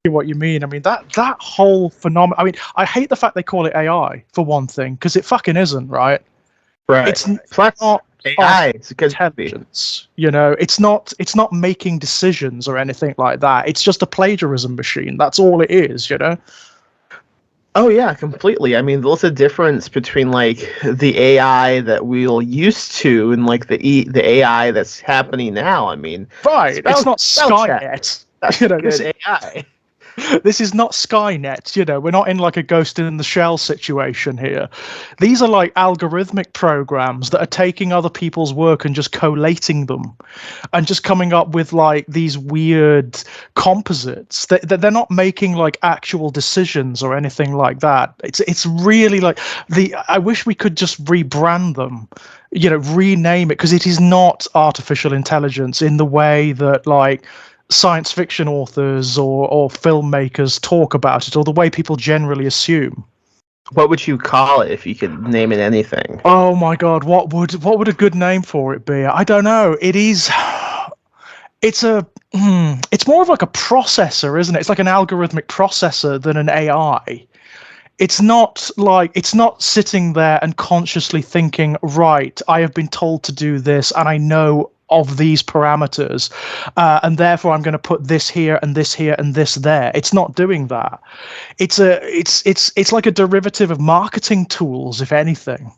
what you mean. I mean, that whole phenomenon. I mean, I hate the fact they call it AI for one thing, because it fucking isn't, right? Right. It's Plus, not AI is good intelligence. You know, it's not making decisions or anything like that. It's just a plagiarism machine. That's all it is. You know. Oh yeah, completely. I mean, there's a difference between like the AI that we're used to and like the AI that's happening now. I mean, right? It's not Skynet. That's good AI. This is not Skynet, you know, we're not in like a ghost in the shell situation here. These are like algorithmic programs that are taking other people's work and just collating them and just coming up with like these weird composites. They're not making like actual decisions or anything like that. It's really like I wish we could just rebrand them, you know, rename it, because it is not artificial intelligence in the way that like science fiction authors or filmmakers talk about it, or the way people generally assume. What would you call it if you could name it anything? Oh my god, what would a good name for it be? I don't know. It's more of like a processor, isn't it? It's like an algorithmic processor than an AI. It's not sitting there and consciously thinking, right, I have been told to do this and I know of these parameters, and therefore I'm going to put this here and this here and this there. It's not doing that. It's like a derivative of marketing tools, if anything.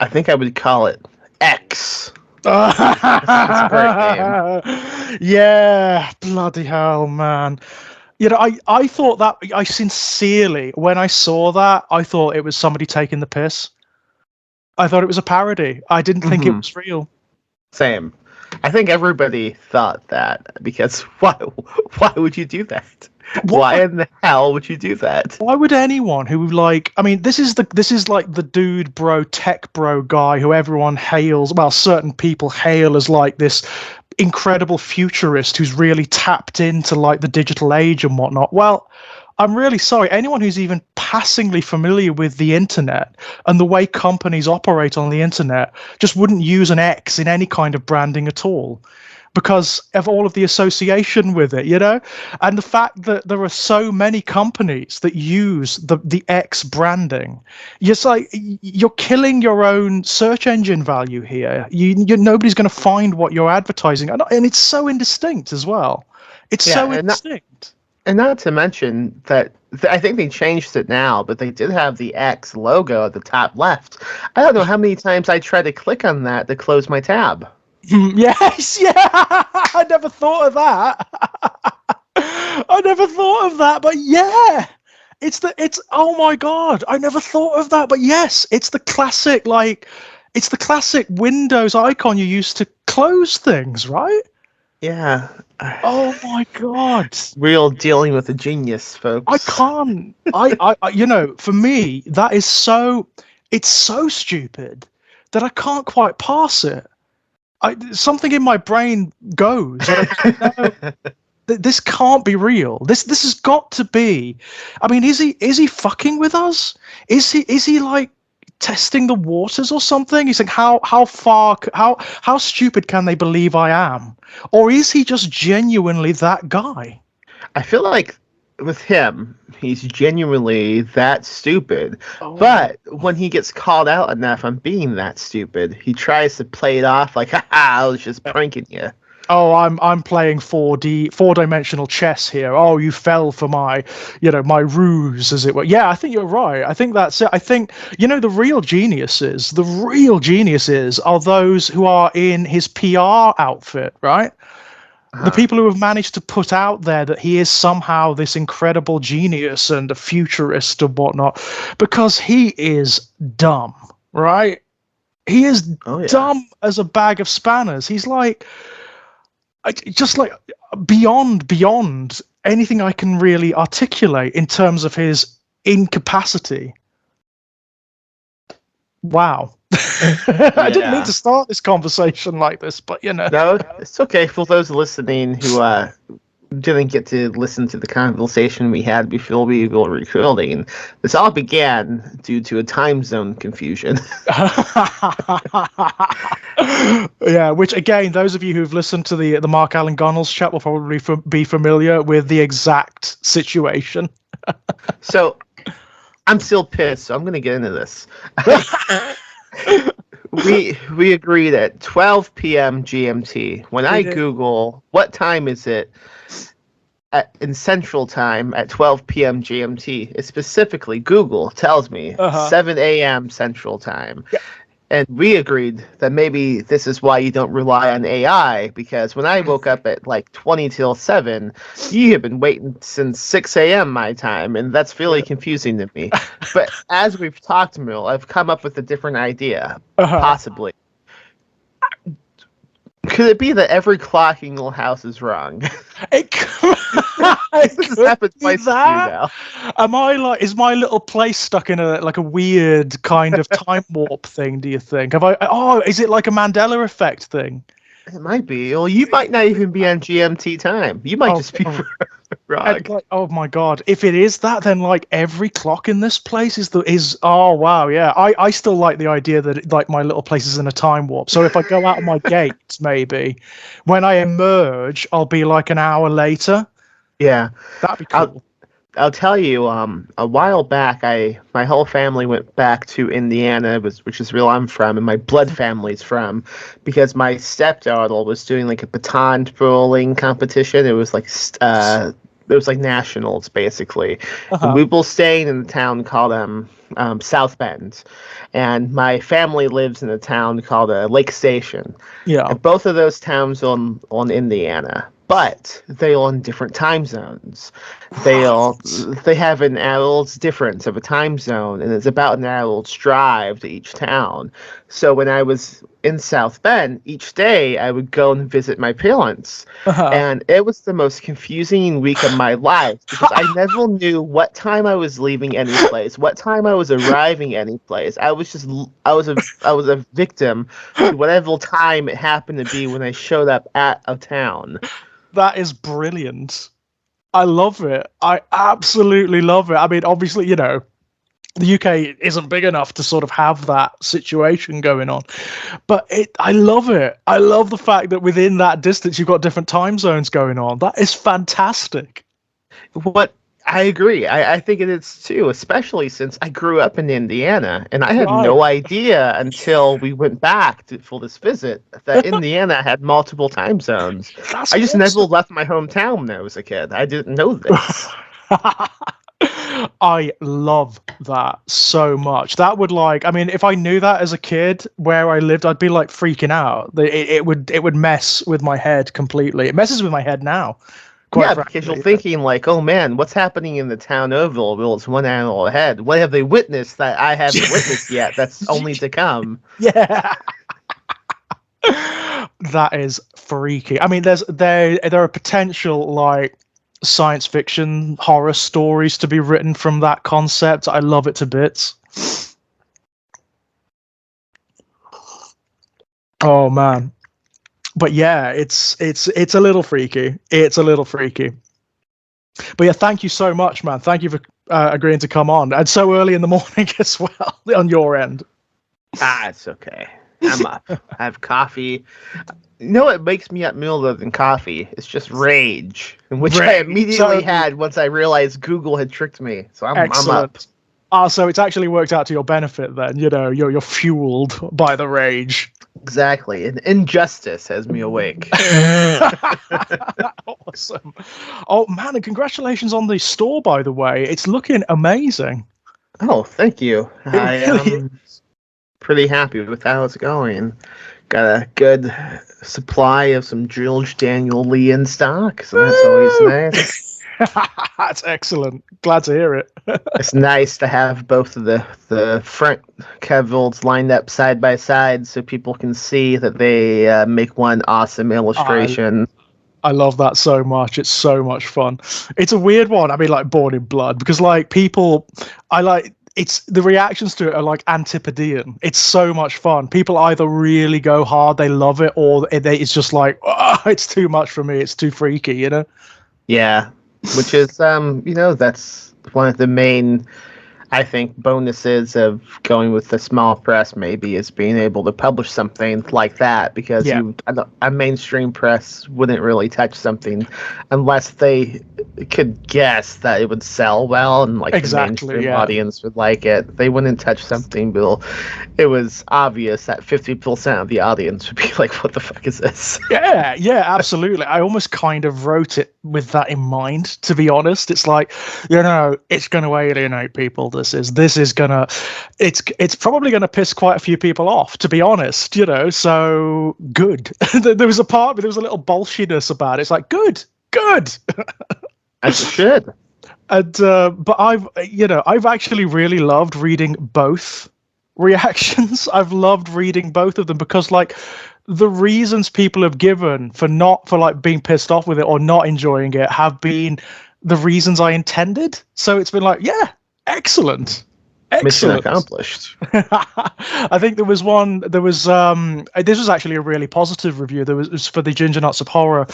I think I would call it X. That's a great name. Yeah, bloody hell, man. You know, I thought that, I sincerely, when I saw that, I thought it was somebody taking the piss. I thought it was a parody. I didn't think it was real. Same. I think everybody thought that, because why would you do that? Why in the hell would you do that? Why would anyone who, like, I mean, this is like the dude bro, tech bro guy who everyone hails, well, certain people hail as like this incredible futurist who's really tapped into like the digital age and whatnot. Well, I'm really sorry. Anyone who's even passingly familiar with the internet and the way companies operate on the internet just wouldn't use an X in any kind of branding at all, because of all of the association with it, you know? And the fact that there are so many companies that use the X branding, it's like you're killing your own search engine value here. Nobody's going to find what you're advertising. And it's so indistinct as well. It's so indistinct. And not to mention that I think they changed it now, but they did have the X logo at the top left. I don't know how many times I tried to click on that to close my tab. Yes, yeah. I never thought of that. I never thought of that, but yeah. Oh my god, I never thought of that, but yes, it's the classic Windows icon you used to close things, right? Yeah. Oh my god. We're dealing with a genius, folks. I can't. I you know, for me, it's so stupid that I can't quite pass it. Something in my brain goes. No, this can't be real. This has got to be. I mean, is he fucking with us? Is he like testing the waters or something? He's like, how stupid can they believe I am? Or is he just genuinely that guy? I feel like with him, he's genuinely that stupid. Oh. But when he gets called out enough on being that stupid, he tries to play it off like, haha, I was just pranking you. Oh, I'm playing 4-dimensional chess here. Oh, you fell for my ruse, as it were. Yeah, I think you're right. I think that's it. I think, the real geniuses are those who are in his PR outfit, right? The people who have managed to put out there that he is somehow this incredible genius and a futurist and whatnot, because he is dumb, right? He is dumb as a bag of spanners. He's like, just like beyond anything I can really articulate in terms of his incapacity. Wow. I didn't mean to start this conversation like this, but No, it's okay for those listening who didn't get to listen to the conversation we had before we were recording. This all began due to a time zone confusion. Yeah, which again, those of you who've listened to the Mark Allen Gunnels chat will probably be familiar with the exact situation. So I'm still pissed, so I'm going to get into this. We agreed at 12 p.m. GMT. When I Google what time is it in Central Time at 12 p.m. GMT, it specifically Google tells me 7 a.m. Central Time. Yeah. And we agreed that maybe this is why you don't rely on AI, because when I woke up at like 20 till 7, you have been waiting since 6 a.m. my time, and that's really confusing to me. But as we've talked, Mill, I've come up with a different idea, possibly. Could it be that every clock in your house is wrong? It This has happened twice to you now. Is my little place stuck in a weird kind of time warp thing, do you think? Is it like a Mandela effect thing? It might be. Well, you might not even be on GMT time. You might just be wrong. Oh my god! If it is that, then like every clock in this place is. Oh wow, yeah. I still like the idea that like my little place is in a time warp. So if I go out of my gate, maybe when I emerge, I'll be like an hour later. Yeah, that'd be cool. I'll tell you. A while back, my whole family went back to Indiana, which is where I'm from, and my blood family's from, because my stepdaughter was doing like a baton twirling competition. It was like nationals basically. And we were staying in a town called South Bend, and my family lives in a town called Lake Station. Yeah, and both of those towns on Indiana. But they are on different time zones. They have an hour's difference of a time zone, and it's about an hour's drive to each town. So when I was in South Bend, each day I would go and visit my parents, and it was the most confusing week of my life because I never knew what time I was leaving any place, what time I was arriving any place. I was a victim to whatever time it happened to be when I showed up at a town. That is brilliant. I love it. I absolutely love it. I mean, obviously, the UK isn't big enough to sort of have that situation going on. But I love it. I love the fact that within that distance, you've got different time zones going on. That is fantastic. I agree. I think it is too, especially since I grew up in Indiana, and I had no idea until we went back for this visit that Indiana had multiple time zones. I just never left my hometown when I was a kid. I didn't know this. I love that so much. That would if I knew that as a kid where I lived, I'd be like freaking out. It would mess with my head completely. It messes with my head now. Because you're thinking like, oh man, what's happening in the town overall? Well, it's 1 hour ahead. What have they witnessed that I haven't witnessed yet? That's only to come. Yeah. That is freaky. I mean, there are potential like science fiction horror stories to be written from that concept. I love it to bits. Oh man. But yeah, it's a little freaky. It's a little freaky. But yeah, thank you so much, man. Thank you for agreeing to come on, and so early in the morning as well on your end. It's okay. I'm up. I have coffee. You know what makes me up more than coffee? It's just rage, which I immediately had once I realized Google had tricked me. So I'm up. So it's actually worked out to your benefit then. You're fueled by the rage. Exactly. And injustice has me awake. Awesome. Oh, man, and congratulations on the store, by the way. It's looking amazing. Oh, thank you. I am pretty happy with how it's going. Got a good supply of some George Daniel Lee in stock, so that's always nice. That's excellent. Glad to hear it. It's nice to have both of the front covers lined up side by side so people can see that they make one awesome illustration. I love that so much. It's so much fun. It's a weird one. I mean, like Born in Blood, because like it's the reactions to it are like antipodean. It's so much fun. People either really go hard, they love it, or it's just like, oh, it's too much for me. It's too freaky, Yeah, which is that's one of the main, I think, bonuses of going with the small press maybe is being able to publish something like that, because Yeah, a mainstream press wouldn't really touch something unless they could guess that it would sell well and like the exactly. mainstream Yeah. audience would like it. They wouldn't touch something, but it was obvious that 50% of the audience would be like, "What the fuck is this?" Yeah, yeah, absolutely. I almost kind of wrote it with that in mind, to be honest. It's like, it's going to alienate people. This is gonna, it's probably going to piss quite a few people off, to be honest. So good. There was a part, but there was a little bolshiness about it. It's like good. As it should. And but I've actually really loved reading both reactions. I've loved reading both of them because like the reasons people have given for like being pissed off with it or not enjoying it have been the reasons I intended. So it's been like, yeah, excellent. Mission Excellent. accomplished. I think there was this was actually a really positive review. It was for the Ginger Nuts of Horror.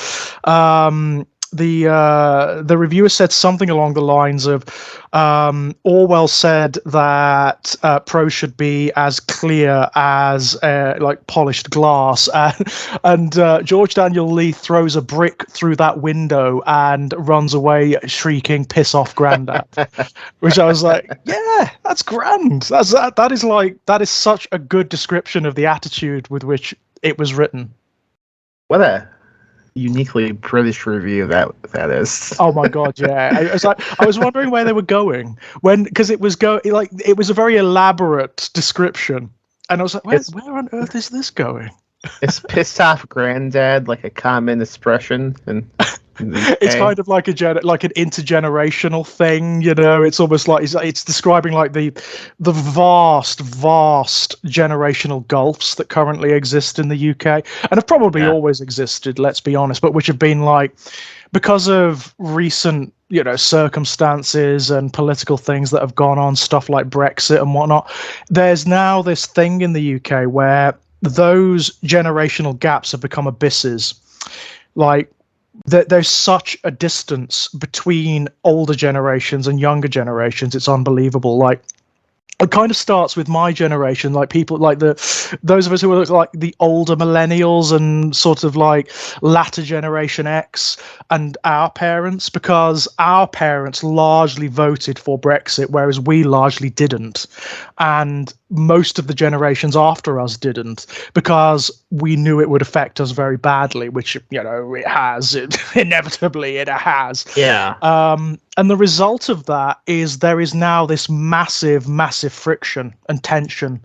The reviewer said something along the lines of Orwell said that prose should be as clear as like polished glass, and George Daniel Lee throws a brick through that window and runs away shrieking "Piss off, Grandad," which I was like, yeah, that's grand. That is such a good description of the attitude with which it was written. What a uniquely British review that is. Oh my god, yeah. I was wondering where they were going because it was it was a very elaborate description, and I was like, where on earth is this going? Is pissed off granddad like a common expression in the It's UK? kind of like like an intergenerational thing, It's almost like it's describing like the vast generational gulfs that currently exist in the UK and have probably Yeah. always existed, let's be honest, but which have been like because of recent circumstances and political things that have gone on, stuff like Brexit and whatnot. There's now this thing in the UK where those generational gaps have become abysses. Like there's such a distance between older generations and younger generations. It's unbelievable. Like it kind of starts with my generation, like people like those of us who are like the older millennials and sort of like latter generation X and our parents, because our parents largely voted for Brexit, whereas we largely didn't. And most of the generations after us didn't, because we knew it would affect us very badly, which, it has. Inevitably, it has. Yeah. And the result of that is there is now this massive friction and tension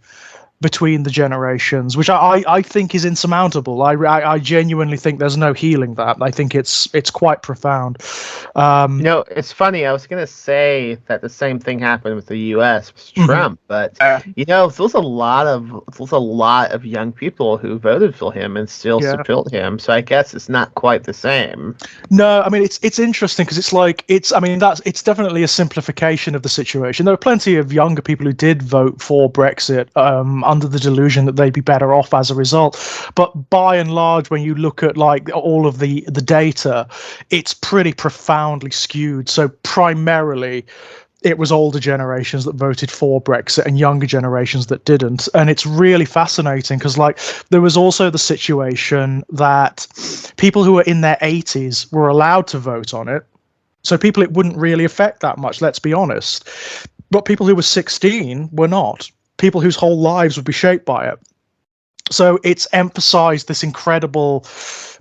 between the generations, which I think is insurmountable. I genuinely think there's no healing that. I think it's quite profound. It's funny. I was gonna say that the same thing happened with the U.S. with Trump, but there's a lot of young people who voted for him and still support him. So I guess it's not quite the same. No, I mean it's interesting because it's definitely a simplification of the situation. There are plenty of younger people who did vote for Brexit under the delusion that they'd be better off as a result. But by and large, when you look at like all of the data, it's pretty profoundly skewed. So primarily, it was older generations that voted for Brexit and younger generations that didn't. And it's really fascinating because like there was also the situation that people who were in their 80s were allowed to vote on it. So people it wouldn't really affect that much, let's be honest. But people who were 16 were not. People whose whole lives would be shaped by it. So it's emphasized this incredible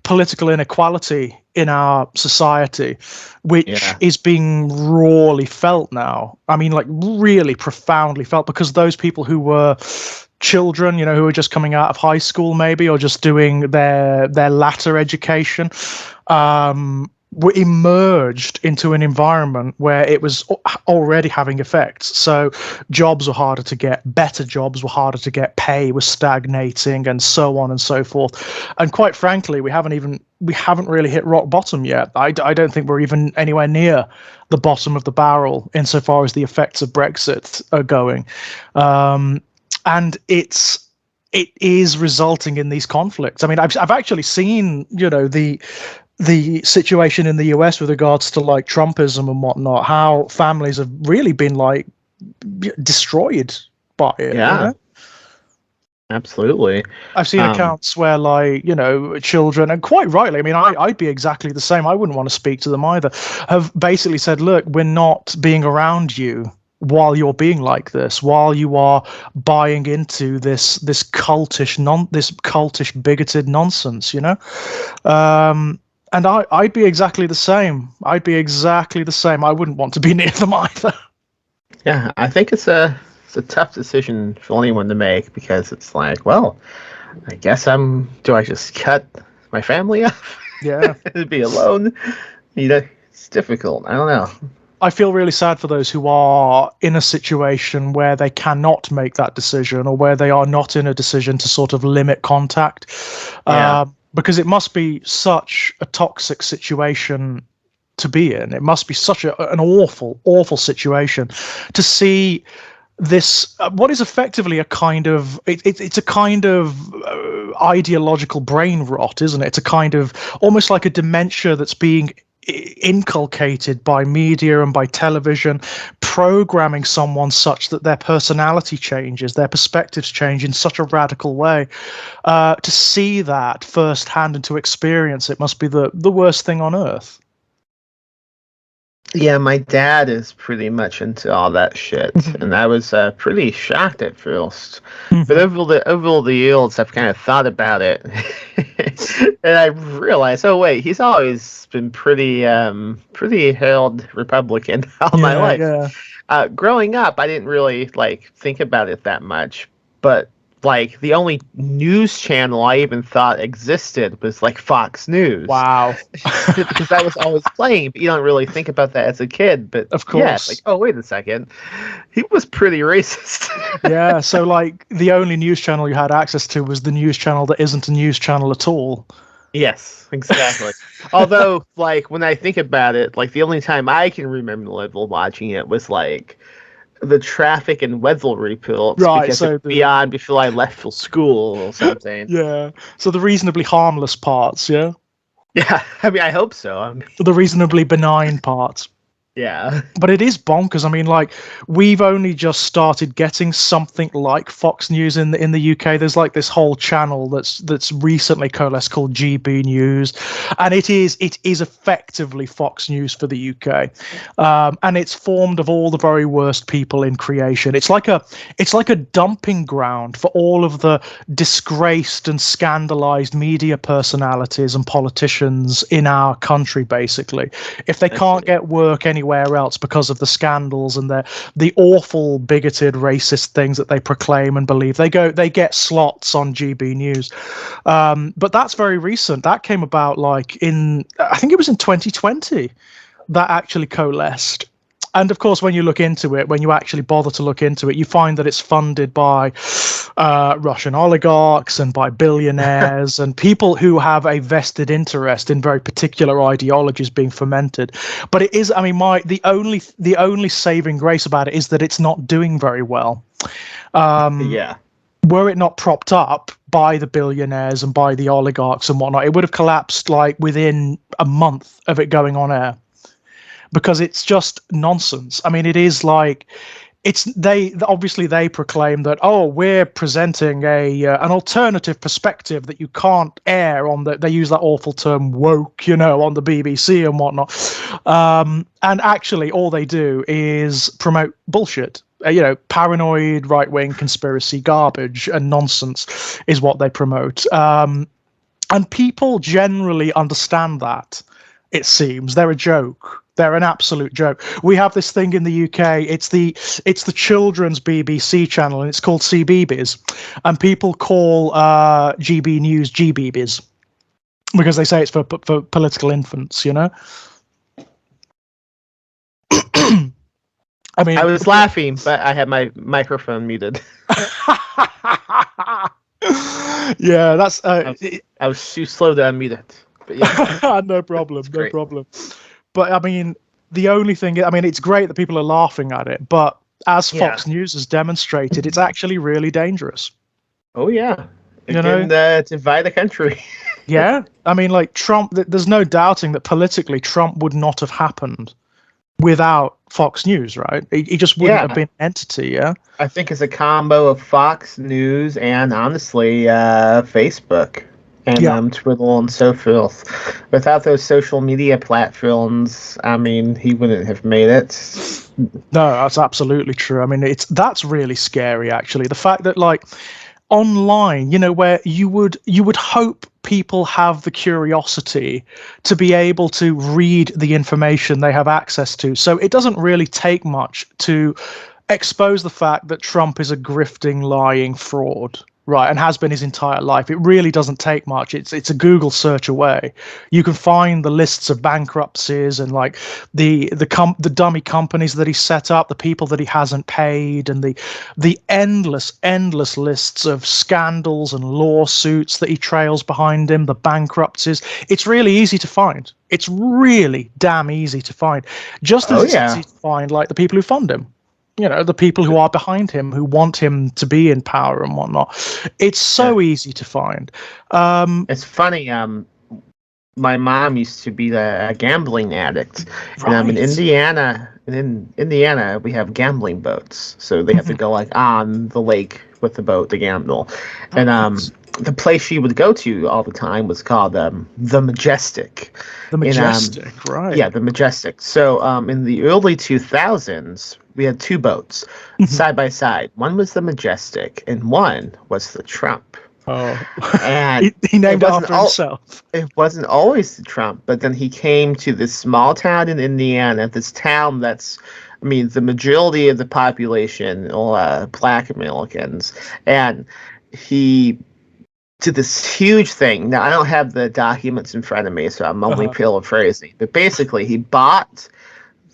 political inequality in our society, which is being rawly felt now. I mean, like really profoundly felt, because those people who were children, who were just coming out of high school maybe, or just doing their latter education, were emerged into an environment where it was already having effects. So jobs were harder to get, better jobs were harder to get, pay was stagnating, and so on and so forth. And quite frankly, we haven't really hit rock bottom yet. I don't think we're even anywhere near the bottom of the barrel insofar as the effects of Brexit are going. And it is resulting in these conflicts. I mean, I've actually seen, the situation in the US with regards to like Trumpism and whatnot, how families have really been like destroyed by it, you Yeah, know? absolutely. I've seen accounts where, like, children, and quite rightly, I mean, I'd be exactly the same. I wouldn't want to speak to them either, have basically said, look, we're not being around you while you're being like this, while you are buying into this cultish bigoted nonsense, and I'd be exactly the same. I'd be exactly the same. I wouldn't want to be near them either. Yeah, I think it's a tough decision for anyone to make, because it's like, well, I guess do I just cut my family off? Yeah. To be alone? It's difficult. I don't know. I feel really sad for those who are in a situation where they cannot make that decision, or where they are not in a decision to sort of limit contact. Yeah. Because it must be such a toxic situation to be in. It must be such an awful, awful situation to see this, what is effectively a kind of, it's a kind of ideological brain rot, isn't it? It's a kind of almost like a dementia that's being inculcated by media and by television, programming someone such that their personality changes, their perspectives change in such a radical way. To see that firsthand and to experience it must be the worst thing on earth. Yeah, my dad is pretty much into all that shit, and I was pretty shocked at first. But over the years, I've kind of thought about it, and I realized, oh wait, he's always been pretty held Republican all my life. Yeah. Growing up, I didn't really think about it that much, but the only news channel I even thought existed was Fox News. Wow. Because that was always playing, but you don't really think about that as a kid. But of course, yeah, oh wait a second, he was pretty racist. Yeah, so the only news channel you had access to was the news channel that isn't a news channel at all. Yes, exactly. Although, when I think about it, the only time I can remember watching it was the traffic and weather reports, right? Because So it'd be on before I left for school or something. Yeah. So the reasonably harmless parts, yeah. Yeah, I mean, I hope so. The reasonably benign parts. Yeah. But it is bonkers. I mean, we've only just started getting something like Fox News in the UK. There's this whole channel that's recently coalesced called GB News, and it is effectively Fox News for the UK, and it's formed of all the very worst people in creation. It's like a dumping ground for all of the disgraced and scandalized media personalities and politicians in our country. Basically, if they can't get work anywhere else because of the scandals and the awful bigoted racist things that they proclaim and believe, they get slots on GB News. But that's very recent. That came about I think it was in 2020 that actually coalesced. And of course, when you look into it, when you actually bother to look into it, you find that it's funded by Russian oligarchs and by billionaires and people who have a vested interest in very particular ideologies being fomented. But it is, I mean, the only saving grace about it is that it's not doing very well. Yeah. Were it not propped up by the billionaires and by the oligarchs and whatnot, it would have collapsed within a month of it going on air. Because it's just nonsense. I mean, it is they proclaim that, oh, we're presenting an alternative perspective that you can't air on they use that awful term woke, on the BBC and whatnot. And actually all they do is promote bullshit. Paranoid right-wing conspiracy garbage and nonsense is what they promote. And people generally understand that, it seems. They're a joke. They're an absolute joke. We have this thing in the UK. It's the children's BBC channel, and it's called CBeebies. And people call GB News GBeebies because they say it's for political infants, I mean, I was laughing, but I had my microphone muted. Yeah, that's. I was too slow to unmute it. But yeah. No problem. No problem. But I mean, the only thing, I mean, it's great that people are laughing at it, but as Fox News has demonstrated, it's actually really dangerous. Oh yeah, it can divide the country. Yeah, I mean, like Trump. There's no doubting that politically Trump would not have happened without Fox News, right? He just wouldn't have Yeah, been an entity. Yeah. I think it's a combo of Fox News and honestly, Facebook and Yeah. Twitter and so forth. Without those social media platforms, I mean, he wouldn't have made it. No, that's absolutely true. I mean, that's really scary, actually. The fact that like online, where you would hope people have the curiosity to be able to read the information they have access to. So it doesn't really take much to expose the fact that Trump is a grifting, lying fraud, right, and has been his entire life. It really doesn't take much. It's a Google search away. You can find the lists of bankruptcies and like the dummy companies that he set up, the people that he hasn't paid, and the endless lists of scandals and lawsuits that he trails behind him, the bankruptcies. It's really easy to find. It's really damn easy to find. Just as Oh, it's yeah. easy to find like the people who fund him, the people who are behind him, who want him to be in power and whatnot. It's Yeah. so easy to find. It's funny. My mom used to be a gambling addict, and I'm in Right. Indiana. And in Indiana, we have gambling boats, so they have to go like on the lake with the boat to gamble. And Right. the place she would go to all the time was called the Majestic. The And Majestic, right. yeah, the Majestic. So in the early 2000s, we had two boats Mhm. side by side. One was the Majestic, and one was the Trump. Oh, And he it named it wasn't after all himself. it wasn't always Trump, but then he came to this small town in Indiana, this town that's, I mean, the majority of the population are Black Americans, and he did this huge thing. Now, I don't have the documents in front of me, so I'm only Uh-huh. paraphrasing, but basically, he brought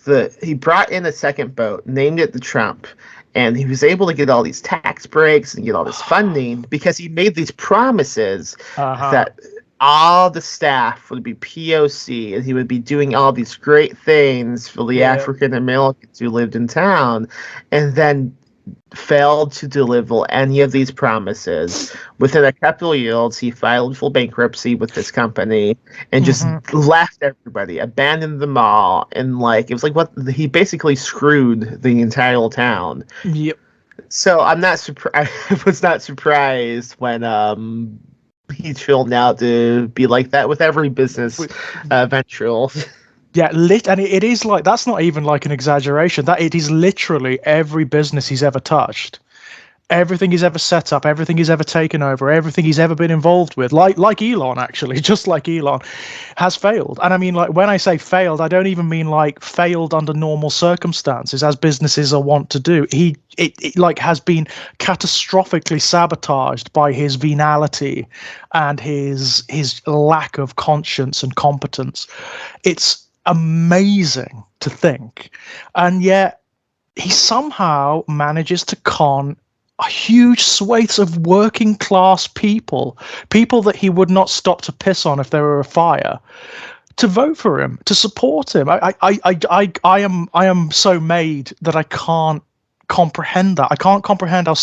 in a second boat, named it the Trump, and he was able to get all these tax breaks and get all this funding because he made these promises Uh-huh. that all the staff would be POC and he would be doing all these great things for the Yeah. African Americans who lived in town, and then failed to deliver any of these promises. Within a couple of years, he filed for bankruptcy with this company and just Hmm. left everybody, abandoned them all, and like it was like what he basically screwed the entire town. Yep. So I'm not surprised. I was not surprised when he turned out to be like that with every business venture. Yeah, and it is like that's not even like an exaggeration. That it is literally every business he's ever touched, everything he's ever set up, everything he's ever taken over, everything he's ever been involved with, like Elon actually, just like Elon, has failed. And I mean, like when I say failed, I don't even mean like failed under normal circumstances, as businesses are wont to do. It like has been catastrophically sabotaged by his venality and his lack of conscience and competence. It's amazing to think, and yet he somehow manages to con a huge swathes of working class people that he would not stop to piss on if there were a fire, to vote for him, to support him. I am so made that I can't comprehend that. I can't comprehend how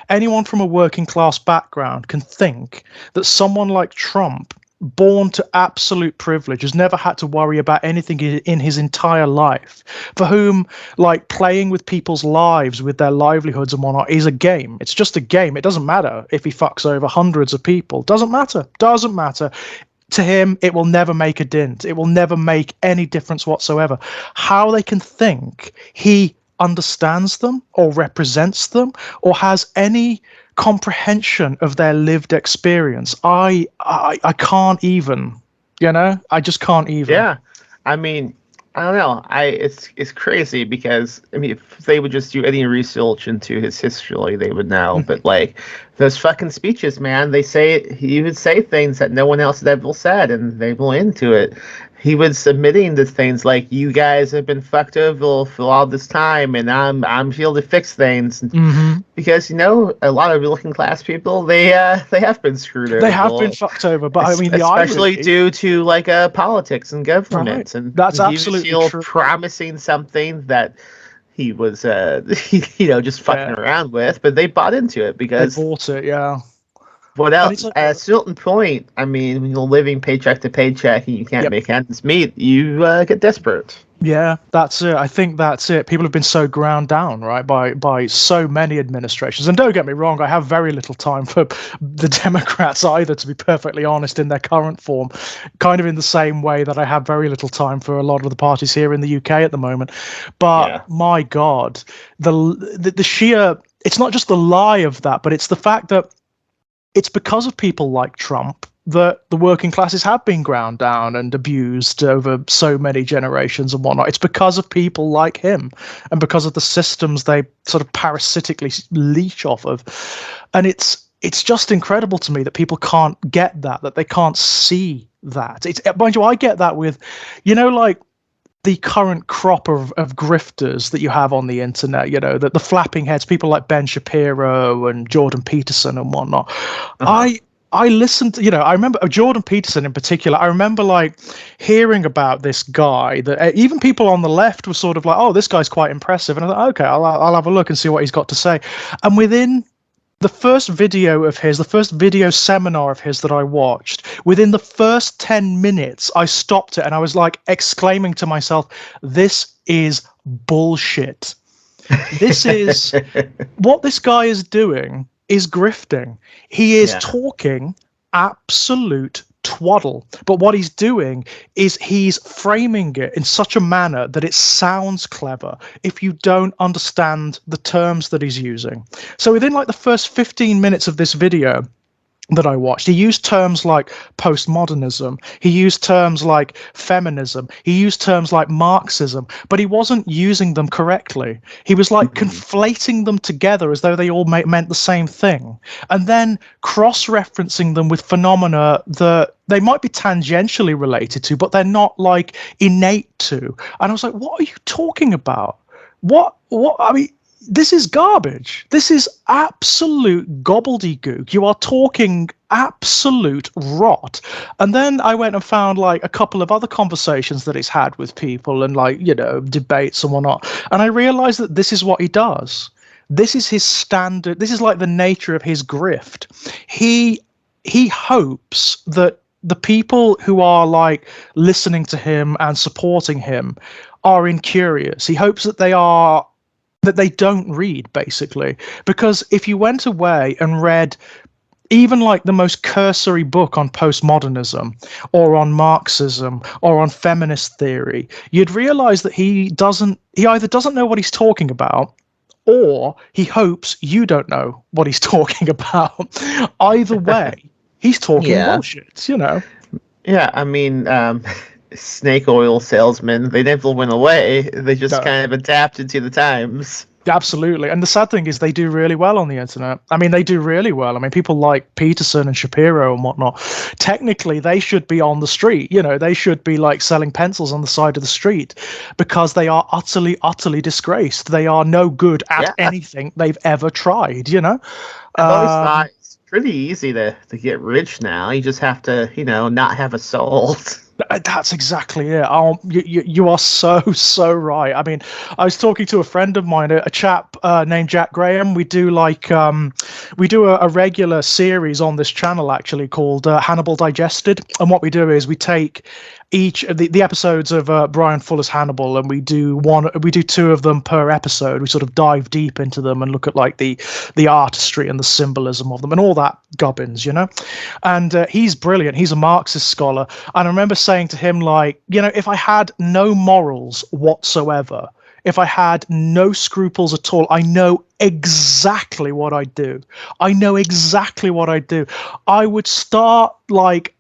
anyone from a working class background can think that someone like Trump, born to absolute privilege, has never had to worry about anything in his entire life, for whom like playing with people's lives, with their livelihoods and whatnot, is a game. It's just a game. It doesn't matter if he fucks over hundreds of people. Doesn't matter. To him, it will never make a dent. It will never make any difference whatsoever. How they can think he understands them or represents them or has any comprehension of their lived experience, I can't even, I just can't even. Yeah, I mean, I don't know. It's crazy because I mean, if they would just do any research into his history, they would know. But like those fucking speeches, man, he would say things that no one else had ever said, and they were into it. He was admitting to things like, "You guys have been fucked over for all this time, and I'm here to fix things." Mm-hmm. Because a lot of working class people, they have been screwed over. They have been fucked over, but I mean, the especially irony, due to like politics and government, right? and That's he was absolutely true. promising something that he was just fucking Yeah, around with, but they bought into it they because bought it. Yeah. What And else? it's like, At a certain point, I mean, when you're living paycheck to paycheck and you can't yep. make ends meet, you get desperate. Yeah, that's it. I think that's it. People have been so ground down, right, by so many administrations. And don't get me wrong, I have very little time for the Democrats either, to be perfectly honest, in their current form. Kind of in the same way that I have very little time for a lot of the parties here in the UK at the moment. But Yeah. my God, the sheer, it's not just the lie of that, but it's the fact that it's because of people like Trump that the working classes have been ground down and abused over so many generations and whatnot. It's because of people like him and because of the systems they sort of parasitically leech off of. And it's just incredible to me that people can't get that they can't see that. It's, mind you, I get that with, like, the current crop of grifters that you have on the internet, the flapping heads, people like Ben Shapiro and Jordan Peterson and whatnot. Uh-huh. I listened to, I remember Jordan Peterson in particular. I remember like hearing about this guy that even people on the left were sort of like, oh, this guy's quite impressive. And I thought, okay, I'll have a look and see what he's got to say. And within the first video seminar of his that I watched, within the first 10 minutes, I stopped it and I was like exclaiming to myself, this is bullshit. This is what this guy is doing is grifting. He is talking absolute twaddle. But what he's doing is he's framing it in such a manner that it sounds clever if you don't understand the terms that he's using. So within like the first 15 minutes of this video that I watched, he used terms like postmodernism, he used terms like feminism, he used terms like Marxism, but he wasn't using them correctly. He was like conflating them together as though they all meant the same thing, and then cross-referencing them with phenomena that they might be tangentially related to, but they're not like innate to. And I was like, what are you talking about? What I mean, this is garbage. This is absolute gobbledygook. You are talking absolute rot. And then I went and found like a couple of other conversations that he's had with people and like, debates and whatnot. And I realized that this is what he does. This is his standard. This is like the nature of his grift. He hopes that the people who are like listening to him and supporting him are incurious. He hopes that they don't read, basically, because if you went away and read even like the most cursory book on postmodernism or on Marxism or on feminist theory, you'd realize that he either doesn't know what he's talking about, or he hopes you don't know what he's talking about. Either way, he's talking bullshit, Yeah, I mean, snake oil salesmen, they never went away. They just kind of adapted to the times. Absolutely. And the sad thing is they do really well on the internet. I mean, they do really well. I mean, people like Peterson and Shapiro and whatnot, technically they should be on the street. They should be like selling pencils on the side of the street because they are utterly, utterly disgraced. They are no good at anything they've ever tried, I've always thought it's pretty easy to get rich now. You just have to, not have a soul. That's exactly it. You are so right. I mean, I was talking to a friend of mine, a chap named Jack Graham. We do a regular series on this channel actually called Hannibal Digested, and what we do is we take each of the episodes of Brian Fuller's Hannibal, and we do two of them per episode. We sort of dive deep into them and look at like the artistry and the symbolism of them and all that gubbins, And he's brilliant. He's a Marxist scholar, and I remember saying to him, like, if I had no morals whatsoever, if I had no scruples at all, I know exactly what I'd do. I know exactly what I'd do. I would start like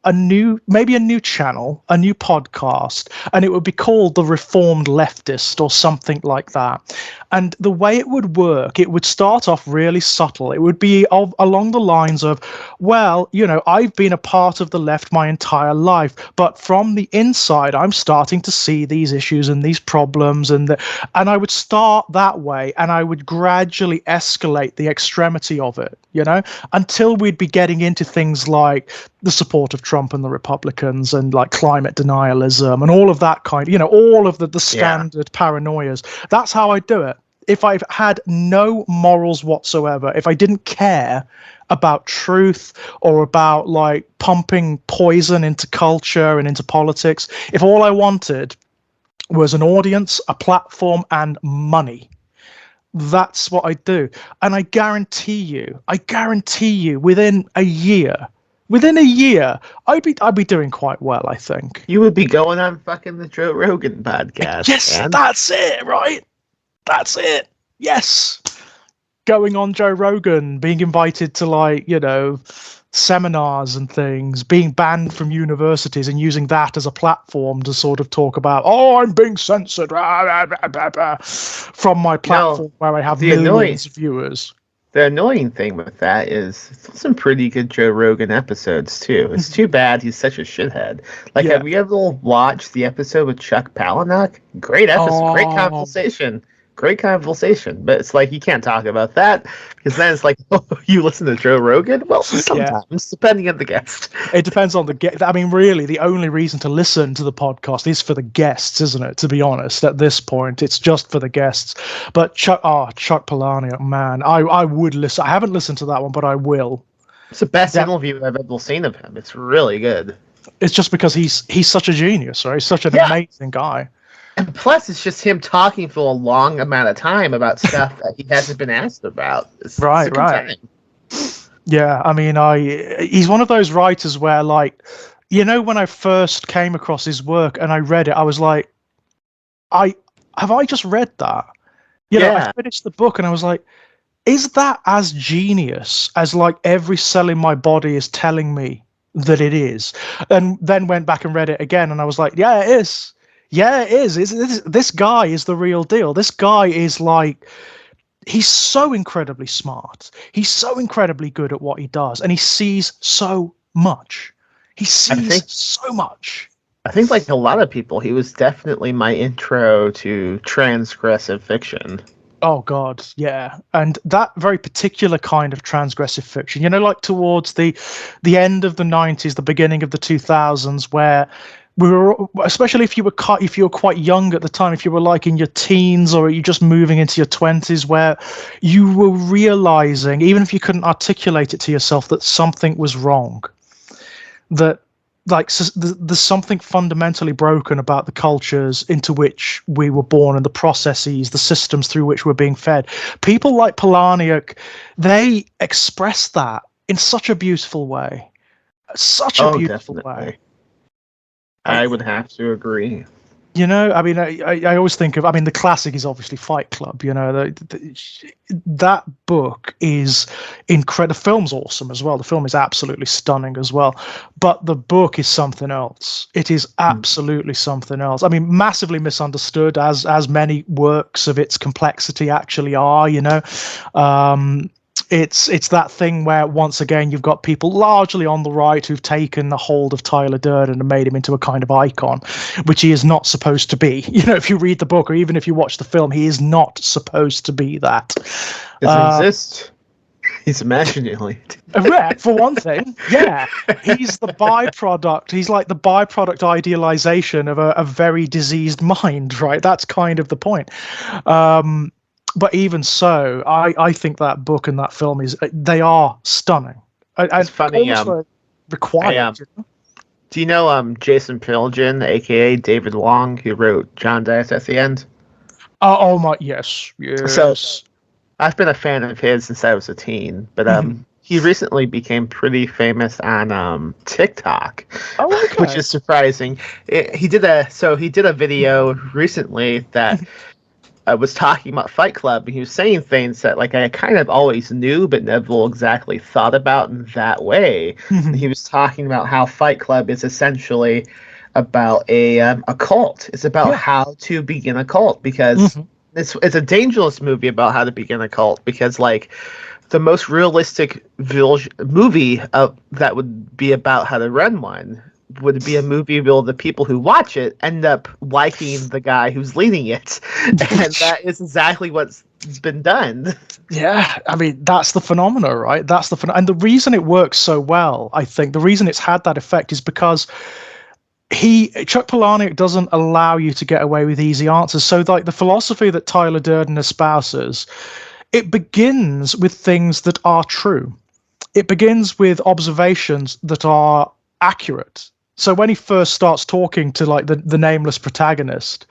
maybe a new channel, a new podcast, and it would be called The Reformed Leftist or something like that. And the way it would work, it would start off really subtle. It would be along the lines of, well, I've been a part of the left my entire life, but from the inside, I'm starting to see these issues and these problems, and I would start that way, and I would gradually escalate the extremity of it, until we'd be getting into things like the support of Trump and the Republicans and like climate denialism and all of that kind, all of the standard paranoias. That's how I do it. if I've had no morals whatsoever, if I didn't care about truth or about like pumping poison into culture and into politics, if all I wanted was an audience, a platform, and money, that's what I do. And I guarantee you, within a year, I'd be doing quite well, I think. You would be going on fucking the Joe Rogan podcast, Yes, man. that's it, right? That's it. Yes. Going on Joe Rogan, being invited to like, seminars and things, being banned from universities and using that as a platform to sort of talk about, oh, I'm being censored from my platform where I have millions of viewers. The annoying thing with that is some pretty good Joe Rogan episodes too. It's too bad he's such a shithead. Like, have you ever watched the episode with Chuck Palahniuk? Great episode, great conversation. Great conversation, but it's like you can't talk about that because then it's like, oh, you listen to Joe Rogan? Well, sometimes, depending on the guest. It depends on the guest. I mean, really, the only reason to listen to the podcast is for the guests, isn't it? To be honest, at this point, it's just for the guests. But Chuck Palahniuk, man, I would listen. I haven't listened to that one, but I will. It's the best interview I've ever seen of him. It's really good. It's just because he's such a genius, right? He's such an amazing guy. And plus, it's just him talking for a long amount of time about stuff that he hasn't been asked about. Right. Yeah, I mean, he's one of those writers where, like, when I first came across his work and I read it, I was like, I just read that? I finished the book and I was like, is that as genius as like every cell in my body is telling me that it is? And then went back and read it again and I was like, yeah, it is. Yeah, it is. This guy is the real deal. This guy is like, he's so incredibly smart. He's so incredibly good at what he does. And he sees so much. He sees so much. I think like a lot of people, he was definitely my intro to transgressive fiction. Oh, God, yeah. And that very particular kind of transgressive fiction, like towards the end of the 90s, the beginning of the 2000s, where we were, especially if you were quite young at the time, if you were like in your teens or you just moving into your 20s, where you were realizing, even if you couldn't articulate it to yourself, that something was wrong, that like there's something fundamentally broken about the cultures into which we were born and the processes, the systems through which we're being fed. People like Palahniuk, they express that in such a beautiful way. Such a beautiful way. I would have to agree. I mean, I always think of, the classic is obviously Fight Club. That book is incredible. The film's awesome as well. The film is absolutely stunning as well. But the book is something else. It is absolutely something else. I mean, massively misunderstood, as many works of its complexity actually are, It's that thing where, once again, you've got people largely on the right who've taken the hold of Tyler Durden and made him into a kind of icon, which he is not supposed to be. If you read the book or even if you watch the film, he is not supposed to be that. Doesn't exist. He's imaginary. For one thing, yeah. He's the byproduct. He's like the byproduct idealization of a very diseased mind, right? That's kind of the point. But even so, I think that book and that film they are stunning. It's funny. Required. Do you know Jason Pilgin, aka David Wong, who wrote John Dies at the End? Oh my, yes. So I've been a fan of his since I was a teen, but he recently became pretty famous on TikTok, which is surprising. He did a video recently that. Was talking about Fight Club, and he was saying things that like I kind of always knew but never exactly thought about in that way. He was talking about how Fight Club is essentially about a cult. It's about how to begin a cult, because it's a dangerous movie about how to begin a cult, because like the most realistic movie that would be about how to run one would be a movie where the people who watch it end up liking the guy who's leading it. And that is exactly what's been done. Yeah, I mean, that's the phenomena, right? That's the and the reason it works so well, I think, the reason it's had that effect is because Chuck Palahniuk doesn't allow you to get away with easy answers. So like the philosophy that Tyler Durden espouses, it begins with things that are true. It begins with observations that are accurate. So when he first starts talking to like the nameless protagonist,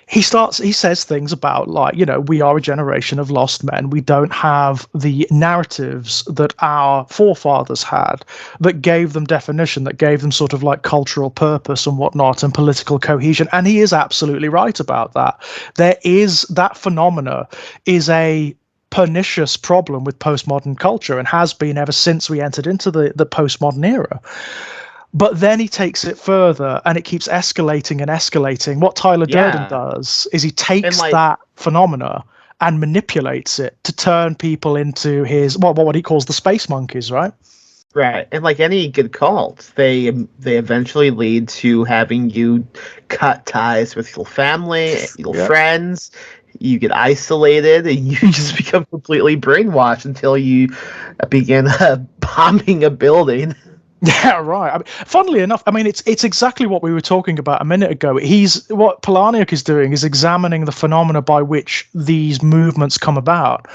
he says things about like, we are a generation of lost men. We don't have the narratives that our forefathers had that gave them definition, that gave them sort of like cultural purpose and whatnot and political cohesion. And he is absolutely right about that. That phenomena is a pernicious problem with postmodern culture and has been ever since we entered into the postmodern era. But then he takes it further and it keeps escalating and escalating. What Tyler Durden does is he takes that phenomena and manipulates it to turn people into his, what he calls the space monkeys, right? Right. And like any good cult, they eventually lead to having you cut ties with your family, your friends. You get isolated and you just become completely brainwashed until you begin bombing a building. Yeah, right. I mean, funnily enough, it's exactly what we were talking about a minute ago. What Palahniuk is doing is examining the phenomena by which these movements come about,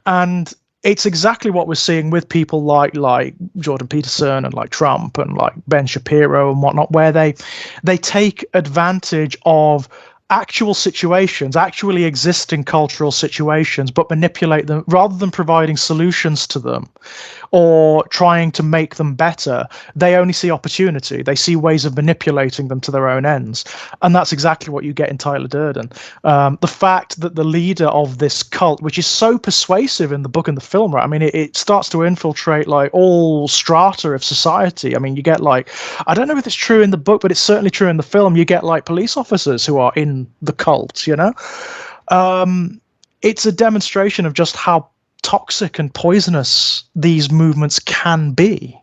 and it's exactly what we're seeing with people like Jordan Peterson and like Trump and like Ben Shapiro and whatnot, where they take advantage of actual situations, actually existing cultural situations, but manipulate them rather than providing solutions to them or trying to make them better. They only see opportunity. They see ways of manipulating them to their own ends. And that's exactly what you get in Tyler Durden. The fact that the leader of this cult, which is so persuasive in the book and the film, right? I mean, it starts to infiltrate like all strata of society. I mean, you get like, I don't know if it's true in the book, but it's certainly true in the film. You get like police officers who are in the cult, it's a demonstration of just how toxic and poisonous these movements can be.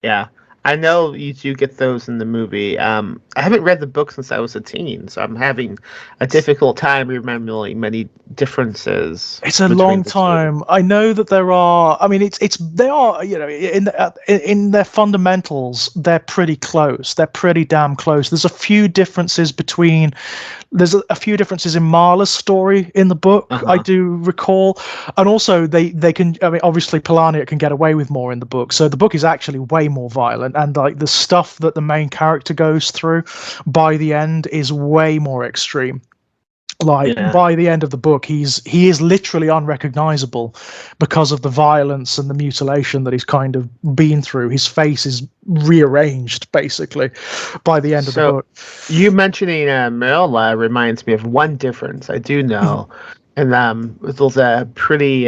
Yeah, I know you do get those in the movie. I haven't read the book since I was a teen, so I'm having a difficult time remembering many differences. It's a long time. I know that there are. I mean, they are. In their fundamentals, they're pretty close. They're pretty damn close. There's a few differences between. There's a few differences in Marla's story in the book, I do recall. And also, they can, I mean, obviously, Palahniuk can get away with more in the book. So the book is actually way more violent. And like the stuff that the main character goes through by the end is way more extreme. By the end of the book, he is literally unrecognizable because of the violence and the mutilation that he's kind of been through. His face is rearranged basically by the end of the book. You mentioning Merla reminds me of one difference I do know. And there's a pretty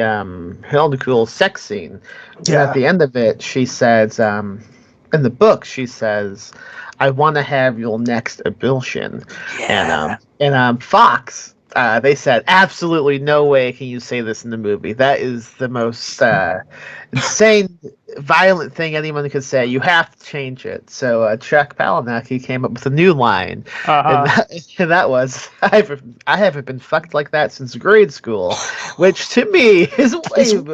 cool sex scene. Yeah. At the end of it, she says, in the book, she says, "I want to have your next abortion." Yeah. And Fox, they said, "Absolutely no way can you say this in the movie. That is the most insane, violent thing anyone could say. You have to change it." So Chuck Palahniuk, he came up with a new line, and that was, "I haven't been fucked like that since grade school," which to me is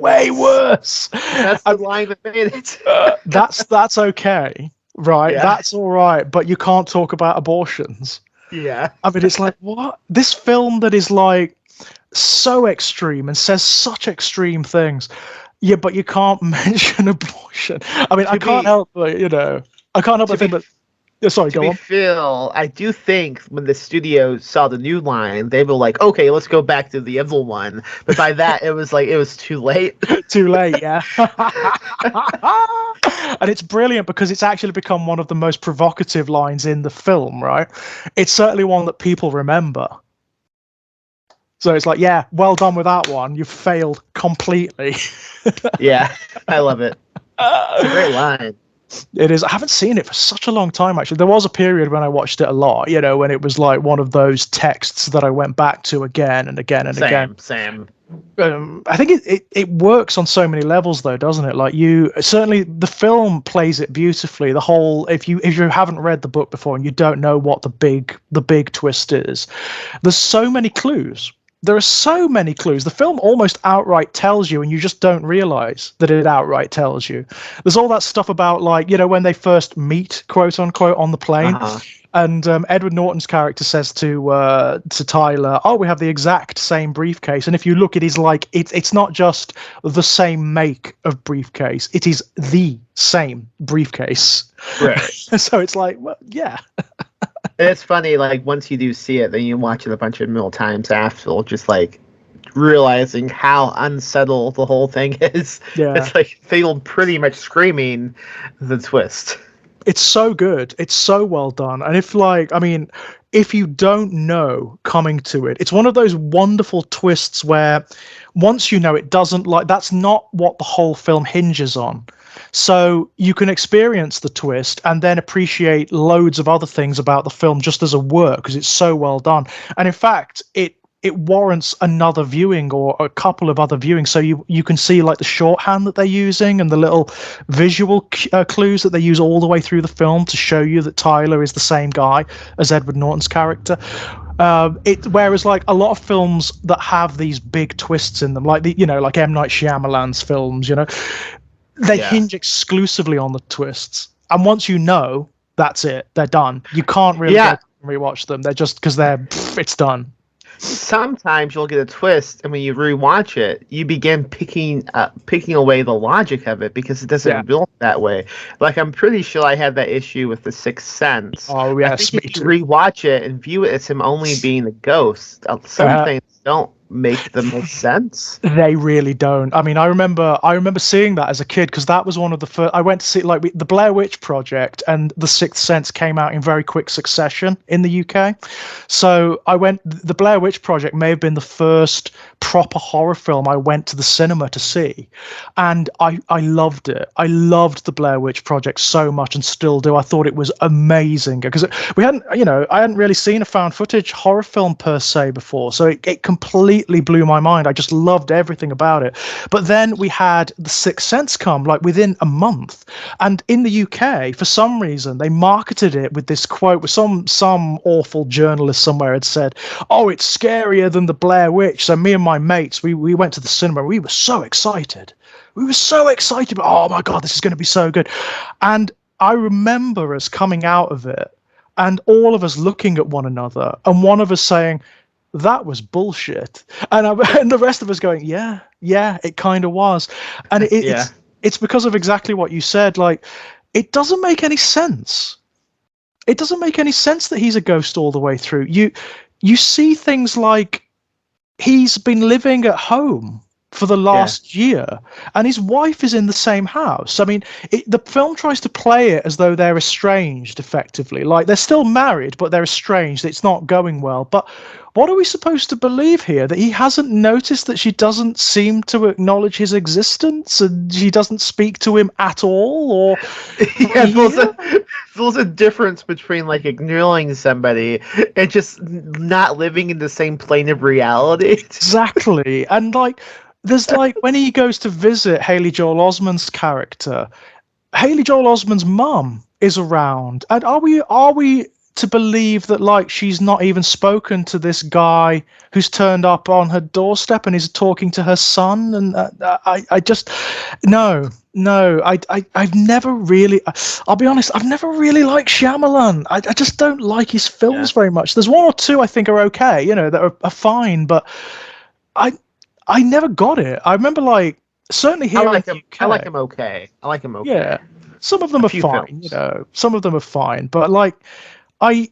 way worse. That's the line that made it. That's okay, right? Yeah. That's all right, but you can't talk about abortions. Yeah. I mean, it's like, what? This film that is like so extreme and says such extreme things. Yeah, but you can't mention abortion. I mean, I can't help but think that. Sorry, go on. Phil, I do think when the studio saw the new line, they were like, "Okay, let's go back to the other one." But by that, it was too late. Too late, yeah. And it's brilliant because it's actually become one of the most provocative lines in the film, right? It's certainly one that people remember. So it's like, yeah, well done with that one. You failed completely. Yeah, I love it. It's a great line. It is. I haven't seen it for such a long time, actually. There was a period when I watched it a lot, when it was like one of those texts that I went back to again and again and again. Same. I think it works on so many levels, though, doesn't it? Like certainly the film plays it beautifully. The whole, if you haven't read the book before and you don't know what the big twist is, there's so many clues. there are so many clues. The film almost outright tells you, and you just don't realize that it outright tells you. There's all that stuff about, like, when they first meet, quote unquote, on the plane. Uh-huh. And Edward Norton's character says to Tyler, "Oh, we have the exact same briefcase." And if you look, it is like it's not just the same make of briefcase; it is the same briefcase. Right. So it's like, well, yeah. It's funny, like, once you do see it, then you watch it a bunch of more times after, just like realizing how unsettled the whole thing is. Yeah. It's like they'll pretty much screaming the twist. It's so good. It's so well done. And if you don't know coming to it, it's one of those wonderful twists where once you know, it doesn't, like, that's not what the whole film hinges on. So you can experience the twist and then appreciate loads of other things about the film just as a work, because it's so well done. And in fact, it warrants another viewing or a couple of other viewings, so you can see, like, the shorthand that they're using and the little visual clues that they use all the way through the film to show you that Tyler is the same guy as Edward Norton's character. Whereas, like, a lot of films that have these big twists in them, like like M. Night Shyamalan's films, they hinge exclusively on the twists, and once you know, that's it, they're done. You can't really rewatch them. They're just, because it's done. Sometimes you'll get a twist, and when you rewatch it, you begin picking away the logic of it because it doesn't build that way. Like, I'm pretty sure I had that issue with The Sixth Sense. Oh yes, I think if you rewatch it and view it as him only being a ghost, some things don't make the most sense. They really don't. I mean, I remember seeing that as a kid, because that was one of the first. I went to see, like, the Blair Witch Project and The Sixth Sense came out in very quick succession in the UK. So the Blair Witch Project may have been the first proper horror film I went to the cinema to see, and I loved it. I loved the Blair Witch Project so much, and still do. I thought it was amazing, because I hadn't really seen a found footage horror film per se before, so it completely blew my mind. I just loved everything about it. But then we had The Sixth Sense come, like, within a month, and in the UK, for some reason, they marketed it with this quote, with some awful journalist somewhere had said, "Oh, it's scarier than the Blair Witch." So me and my mates, we went to the cinema. We were so excited. But, oh my God, this is going to be so good. And I remember us coming out of it and all of us looking at one another and one of us saying, "That was bullshit," and the rest of us going, yeah, it kind of was. And it's because of exactly what you said. Like, it doesn't make any sense. It doesn't make any sense that he's a ghost all the way through. You see things like he's been living at home for the last year, and his wife is in the same house. I mean, the film tries to play it as though they're estranged, effectively. Like, they're still married, but they're estranged. It's not going well. But what are we supposed to believe here? That he hasn't noticed that she doesn't seem to acknowledge his existence, and she doesn't speak to him at all? Or there's a difference between, like, ignoring somebody and just not living in the same plane of reality. Exactly. And, like, there's, like, when he goes to visit Haley Joel Osment's character, Haley Joel Osment's mum is around, and are we to believe that, like, she's not even spoken to this guy who's turned up on her doorstep and is talking to her son? And I've never really, I'll be honest, I've never really liked Shyamalan. I just don't like his films very much. There's one or two I think are okay, that are fine, but I never got it. I remember, like, certainly here in the UK, I like him okay. Yeah, some of them are fine. Some of them are fine, but, like, I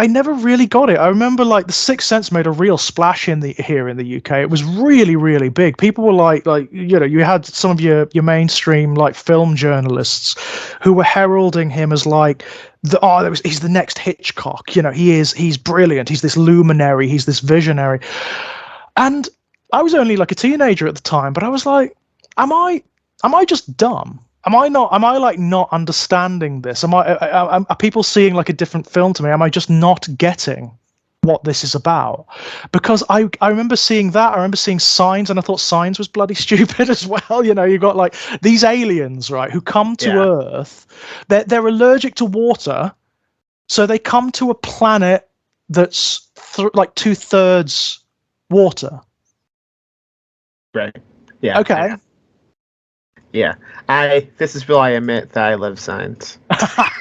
never really got it. I remember, like, The Sixth Sense made a real splash here in the UK. It was really, really big. People were like, you had some of your mainstream, like, film journalists who were heralding him as, like, he's the next Hitchcock. He's brilliant. He's this luminary. He's this visionary. And I was only, like, a teenager at the time, but I was like, am I just dumb? Am I not understanding this? Are people seeing, like, a different film to me? Am I just not getting what this is about? Because I remember seeing that. I remember seeing Signs, and I thought Signs was bloody stupid as well. You got, like, these aliens, right, who come to Earth. They're allergic to water, so they come to a planet that's like 2/3 Water. Right. Yeah. Okay. Yeah. This is where I admit that I love signs.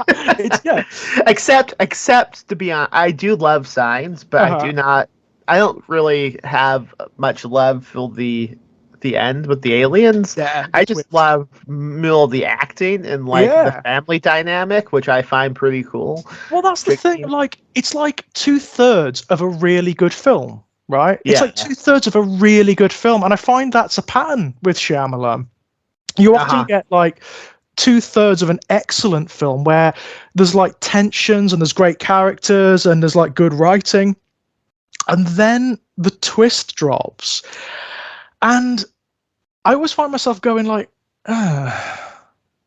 It's yeah. Except to be honest, I do love signs, but I don't really have much love for the end with the aliens. Yeah. I just love more the acting and like the family dynamic, which I find pretty cool. Well, that's the thing. Like, it's like 2/3 of a really good film, right? Yeah. It's like 2/3 of a really good film, and I find that's a pattern with Shyamalan. You often get like 2/3 of an excellent film where there's like tensions and there's great characters and there's like good writing, and then the twist drops, and I always find myself going like,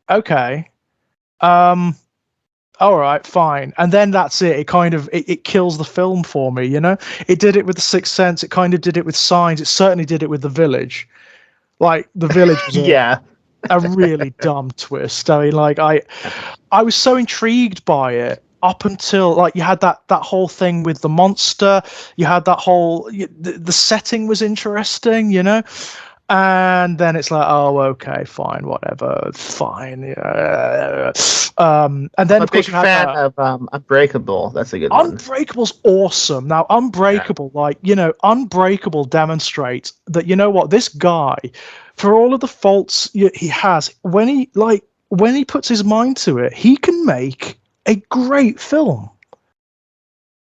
okay, all right, fine, and then that's it. It kind of it kills the film for me, you know. It did it with The Sixth Sense. It kind of did it with Signs. It certainly did it with The Village. Like The Village was a really dumb twist. I mean, like I was so intrigued by it up until like you had that whole thing with the monster. You had that whole the setting was interesting, you know. And then it's like, oh, okay, fine, whatever, fine. Yeah. And then I'm a big fan of Unbreakable. That's a good one. Unbreakable's awesome. Now, Unbreakable, like, you know, Unbreakable demonstrates that, you know what, this guy, for all of the faults he has, when he puts his mind to it, he can make a great film.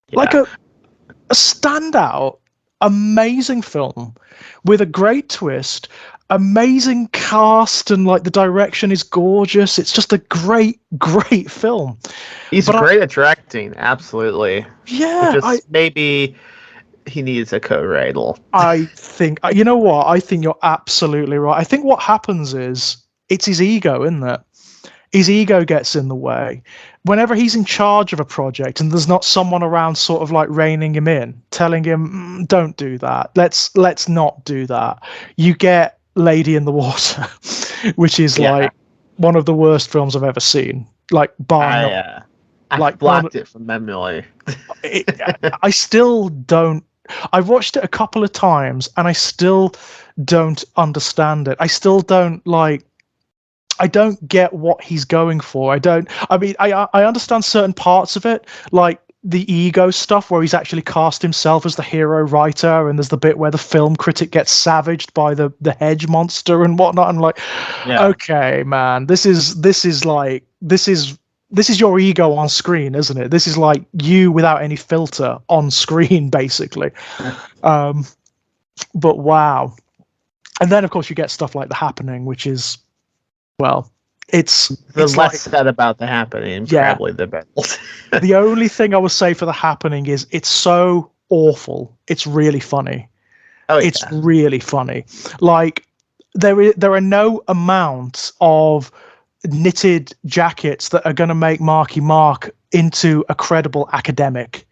Yeah. Like a standout, amazing film with a great twist, amazing cast, and like the direction is gorgeous. It's just a great film. He's great at directing, absolutely. Yeah, maybe he needs a co-writer. I think, you know what, I think you're absolutely right. I think what happens is it's his ego, isn't it? His ego gets in the way. Whenever he's in charge of a project and there's not someone around sort of like reining him in, telling him, don't do that. Let's not do that. You get Lady in the Water, which is like one of the worst films I've ever seen. Like, bar I blocked it from memory. I still don't. I've watched it a couple of times and I still don't understand it. I still don't like. I don't get what he's going for. I understand certain parts of it, like the ego stuff where he's actually cast himself as the hero writer, and there's the bit where the film critic gets savaged by the hedge monster and whatnot. I'm like, okay, man, this is your ego on screen, isn't it? This is like you without any filter on screen, basically. But wow. And then, of course, you get stuff like The Happening, which is, well, it's less said about The Happening, probably the best. The only thing I would say for The Happening is it's so awful. It's really funny. It's really funny. Like there are no amount of knitted jackets that are going to make Marky Mark into a credible academic.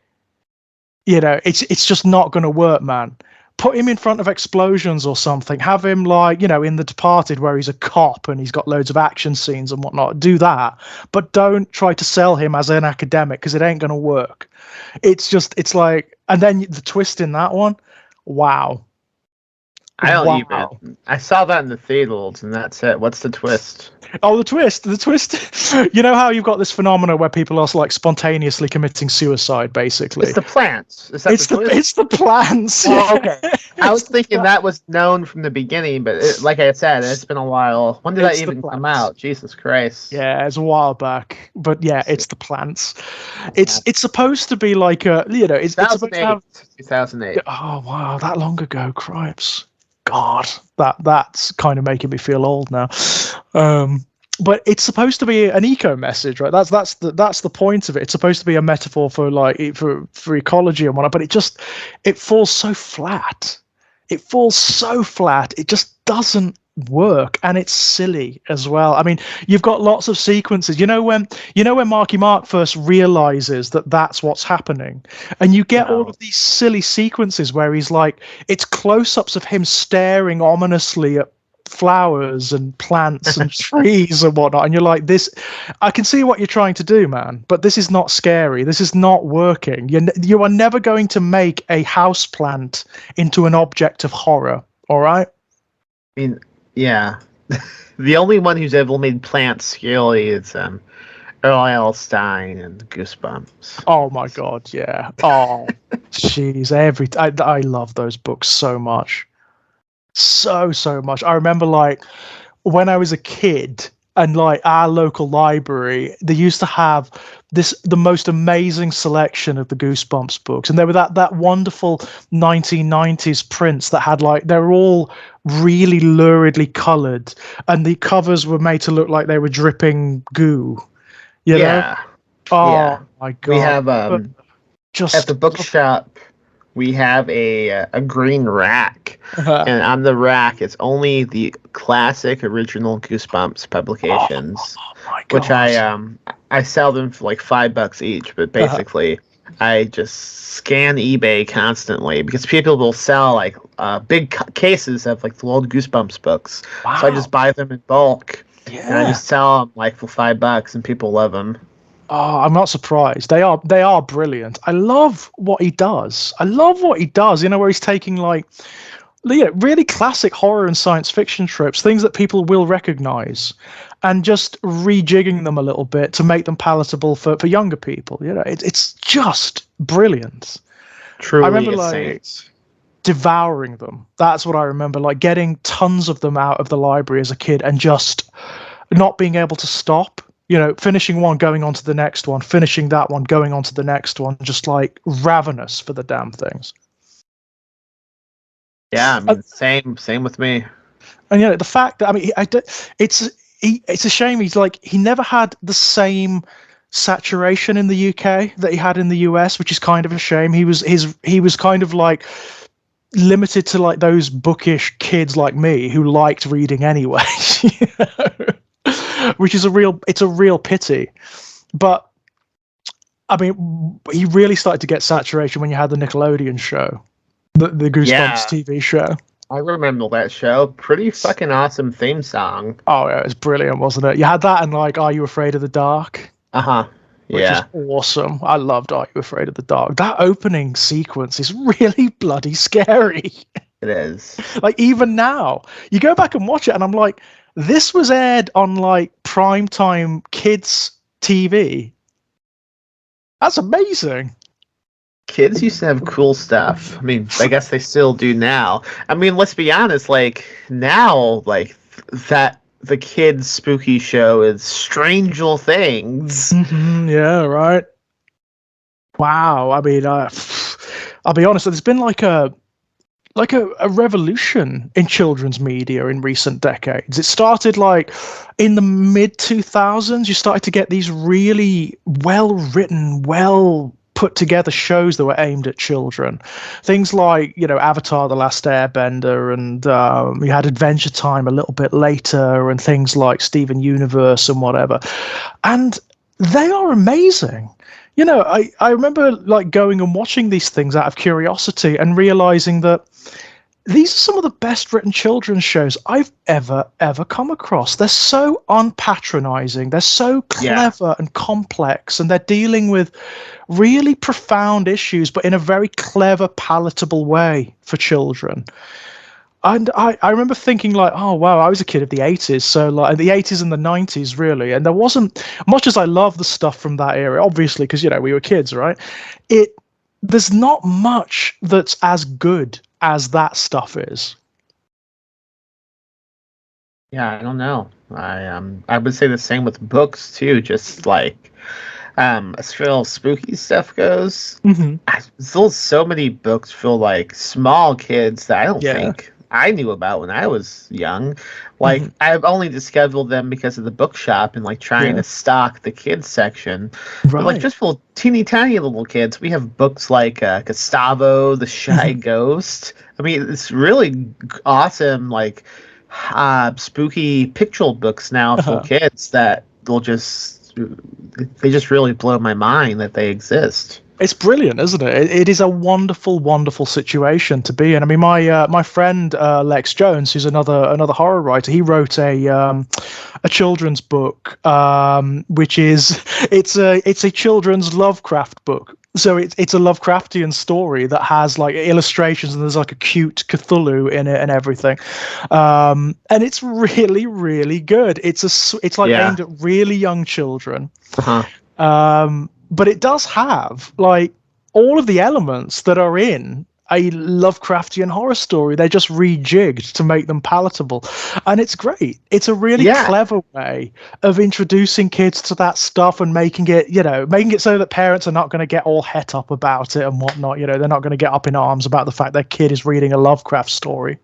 You know, it's just not going to work, man. Put him in front of explosions or something. Have him like, you know, in The Departed where he's a cop and he's got loads of action scenes and whatnot. Do that. But don't try to sell him as an academic because it ain't going to work. It's like, and then the twist in that one, wow. I don't even. I saw that in the theaters, and that's it. What's the twist? Oh, the twist. You know how you've got this phenomena where people are like spontaneously committing suicide, basically. It's the plants. Is that the twist? It's the plants. Oh, okay. I was thinking that was known from the beginning, but like I said, it's been a while. When did that even come out? Jesus Christ. Yeah, it's a while back. But yeah, it's the plants. It's supposed to be like a, you know, it's supposed to have 2008. Oh wow, that long ago, cripes. God, that's kind of making me feel old now. But it's supposed to be an eco message, right? That's the point of it. It's supposed to be a metaphor for like for ecology and whatnot. But it falls so flat. It falls so flat. It just doesn't work, and it's silly as well. I mean, you've got lots of sequences. You know when Marky Mark first realizes that that's what's happening, and you get all of these silly sequences where he's like, it's close-ups of him staring ominously flowers and plants and trees and whatnot, and you're like, this, I can see what you're trying to do, man, but this is not scary. This is not working. You are never going to make a house plant into an object of horror, all right? I mean, yeah. The only one who's ever made plants scary is Earl Stein and Goosebumps. Oh my god, yeah. Oh, jeez, I love those books so much. So much. I remember like when I was a kid and like our local library, they used to have the most amazing selection of the Goosebumps books, and they were that wonderful 1990s prints that had like they were all really luridly colored, and the covers were made to look like they were dripping goo. You know? Oh Yeah. my god! We have just at the bookshop. We have a green rack, and on the rack it's only the classic original Goosebumps publications, my which God. I sell them for like $5 each. But basically, I just scan eBay constantly because people will sell like big cases of like the old Goosebumps books. Wow. So I just buy them in bulk, Yeah. and I just sell them like for $5, and people love them. Oh, I'm not surprised. They are brilliant. I love what he does. You know, where he's taking like really classic horror and science fiction tropes, things that people will recognize, and just rejigging them a little bit to make them palatable for younger people. You know, it's just brilliant. Truly, I remember a like saint. devouring them. That's what I remember, like getting tons of them out of the library as a kid and just not being able to stop. You know, finishing one, going on to the next one, finishing that one, going on to the next one, just like ravenous for the damn things. Yeah, I mean, same with me. And you know, the fact that it's a shame he never had the same saturation in the UK that he had in the US, which is kind of a shame. He was kind of like limited to like those bookish kids like me who liked reading anyway. You know? Which is a real pity. But I mean, he really started to get saturation when you had the Nickelodeon show, the Goosebumps TV show. I remember that show. Pretty fucking awesome theme song. Oh yeah, it was brilliant, wasn't it? You had that and like Are You Afraid of the Dark? Yeah. Which is awesome. I loved Are You Afraid of the Dark? That opening sequence is really bloody scary. It is. Like even now, you go back and watch it and I'm like, this was aired on like primetime kids TV. That's amazing. Kids used to have cool stuff. I mean, I guess they still do now. I mean, let's be honest, like now, like that the kids' spooky show is Stranger Things. Mm-hmm, yeah, right. Wow. I mean, I'll be honest, there's been like a revolution in children's media in recent decades. It started like in the mid 2000s. You started to get these really well written, well put together shows that were aimed at children. Things like, you know, Avatar: The Last Airbender, and we had Adventure Time a little bit later, and things like Steven Universe and whatever. And they are amazing. You know, I remember like going and watching these things out of curiosity and realizing that these are some of the best written children's shows I've ever come across. They're so unpatronizing. They're so clever and complex, and they're dealing with really profound issues, but in a very clever, palatable way for children. And I remember thinking like, oh wow, I was a kid of the 80s, so like the 80s and the 90s really, and there wasn't much as I love the stuff from that era, obviously, because you know we were kids, right? There's not much that's as good as that stuff is. Yeah, I don't know. I would say the same with books too. Just like as far as spooky stuff goes, still so many books for like small kids that I don't think I knew about when I was young. Like I've only discovered them because of the bookshop and like trying to stock the kids section. Right. But like just for teeny tiny little kids, we have books like Gustavo the Shy Ghost. I mean, it's really awesome, like spooky picture books now for kids that they just really blow my mind that they exist. It's brilliant, isn't it? It is a wonderful, wonderful situation to be in. I mean, my friend Lex Jones, who's another horror writer, he wrote a children's book, which is it's a children's Lovecraft book. So it's a Lovecraftian story that has like illustrations, and there's like a cute Cthulhu in it and everything, and it's really, really good. It's like Yeah. aimed at really young children. Uh-huh. But it does have like all of the elements that are in a Lovecraftian horror story. They're just rejigged to make them palatable, and it's great. It's a really Yeah. clever way of introducing kids to that stuff and making it, making it so that parents are not going to get all het up about it and whatnot. They're not going to get up in arms about the fact their kid is reading a Lovecraft story.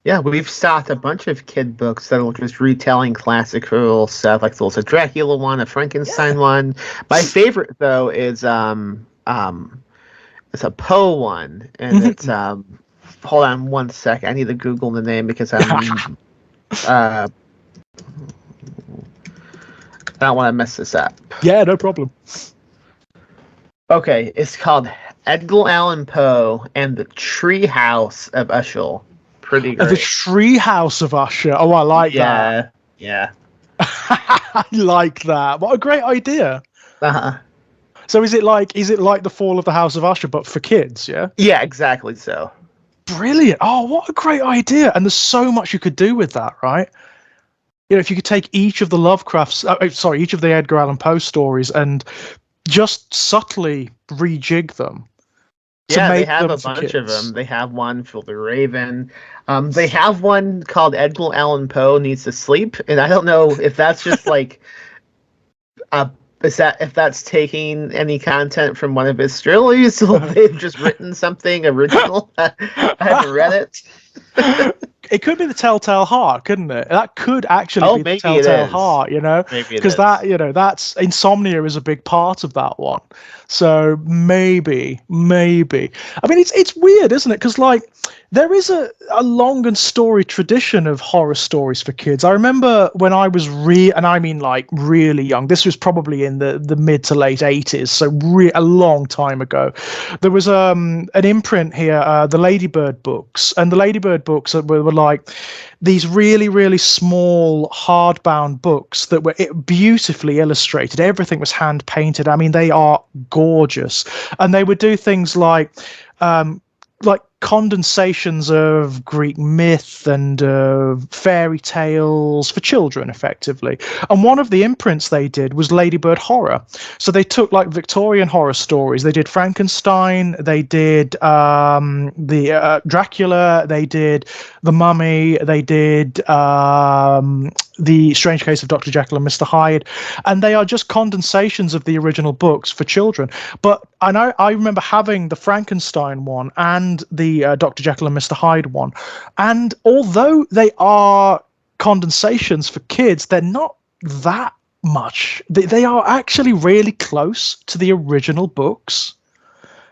Yeah, we've stocked a bunch of kid books that are just retelling classical stuff, like there's a Dracula one, a Frankenstein one. My favorite though is it's a Poe one, and it's hold on one sec, I need to Google the name because I don't want to mess this up. Yeah, no problem. Okay, it's called Edgar Allan Poe and the Treehouse of Usher. Pretty great. The Treehouse of Usher. Oh, I like that. Yeah. I like that. What a great idea. Uh-huh. So is it like the Fall of the House of Usher, but for kids? Yeah. Yeah, exactly so. Brilliant. Oh, what a great idea. And there's so much you could do with that, right? If you could take each of the each of the Edgar Allan Poe stories and just subtly rejig them. Yeah, they have a bunch of them. They have one for the Raven. They have one called Edgar Allan Poe Needs to Sleep, and I don't know if that's just like if that's taking any content from one of his stories, or they've just written something original. I haven't read it. It could be the Telltale Heart, couldn't it? That could actually be the Telltale Heart, because that's insomnia is a big part of that one. So maybe. I mean, it's weird, isn't it? Because like there is a long and storied tradition of horror stories for kids. I remember when I was really young. This was probably in the mid to late 80s, so a long time ago. There was an imprint here, the Ladybird books, and the Ladybird books were like these really, really small hardbound books that were beautifully illustrated. Everything was hand painted. I mean, they are gorgeous, and they would do things like condensations of Greek myth and fairy tales for children, effectively. And one of the imprints they did was Ladybird horror. So they took like Victorian horror stories. They did Frankenstein. They did the Dracula. They did the Mummy. They did the Strange Case of Dr. Jekyll and Mr. Hyde, and they are just condensations of the original books for children. But I remember having the Frankenstein one and the Dr. Jekyll and Mr. Hyde one, and although they are condensations for kids, they're not that much. They are actually really close to the original books.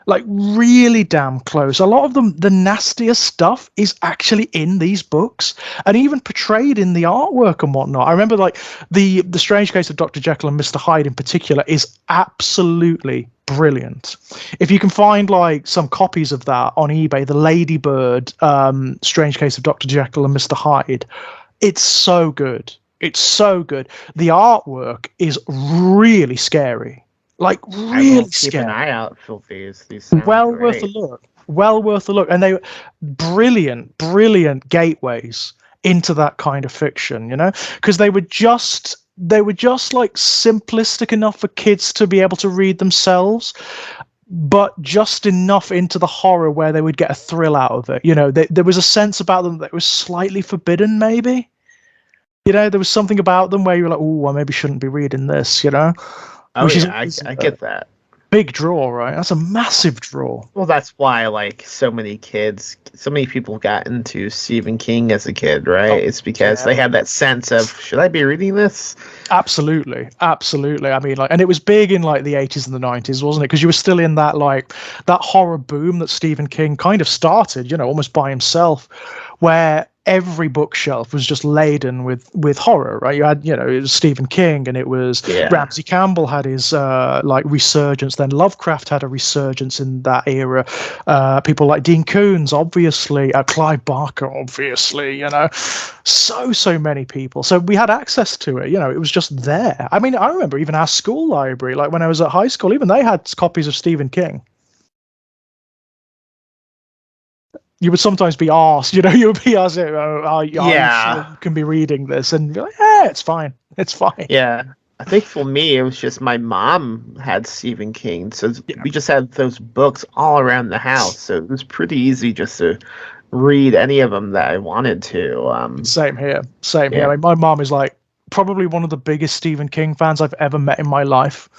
Like really damn close. A lot of them, the nastiest stuff is actually in these books and even portrayed in the artwork and whatnot. I remember like the Strange Case of Dr. Jekyll and Mr. Hyde in particular is absolutely brilliant. If you can find like some copies of that on eBay, the Ladybird Strange Case of Dr. Jekyll and Mr. Hyde, it's so good. It's so good. The artwork is really scary. Like really scary. Keep an eye out for these. Well worth a look. Well worth a look. And they were brilliant gateways into that kind of fiction, because they were just like simplistic enough for kids to be able to read themselves, but just enough into the horror where they would get a thrill out of it. There was a sense about them that was slightly forbidden, maybe. There was something about them where you were like, oh, I maybe shouldn't be reading this, Oh, yeah, I get that. Big draw, right? That's a massive draw. Well, that's why, like, so many people got into Stephen King as a kid, right? It's because they had that sense of, should I be reading this? Absolutely. I mean, like, and it was big in, like, the 80s and the 90s, wasn't it? Because you were still in that, like, that horror boom that Stephen King kind of started, almost by himself, where every bookshelf was just laden with horror, right? You had, it was Stephen King, and it was Ramsey Campbell had his like resurgence. Then Lovecraft had a resurgence in that era. People like Dean Koontz, obviously, Clive Barker, obviously, so many people. So we had access to it. It was just there. I mean, I remember even our school library, like when I was at high school, even they had copies of Stephen King. You would sometimes be asked, you would be asked, are you sure you can be reading this? And you're like, it's fine. It's fine. Yeah. I think for me, it was just my mom had Stephen King. So we just had those books all around the house. So it was pretty easy just to read any of them that I wanted to. Same here. Same here. I mean, my mom is like probably one of the biggest Stephen King fans I've ever met in my life.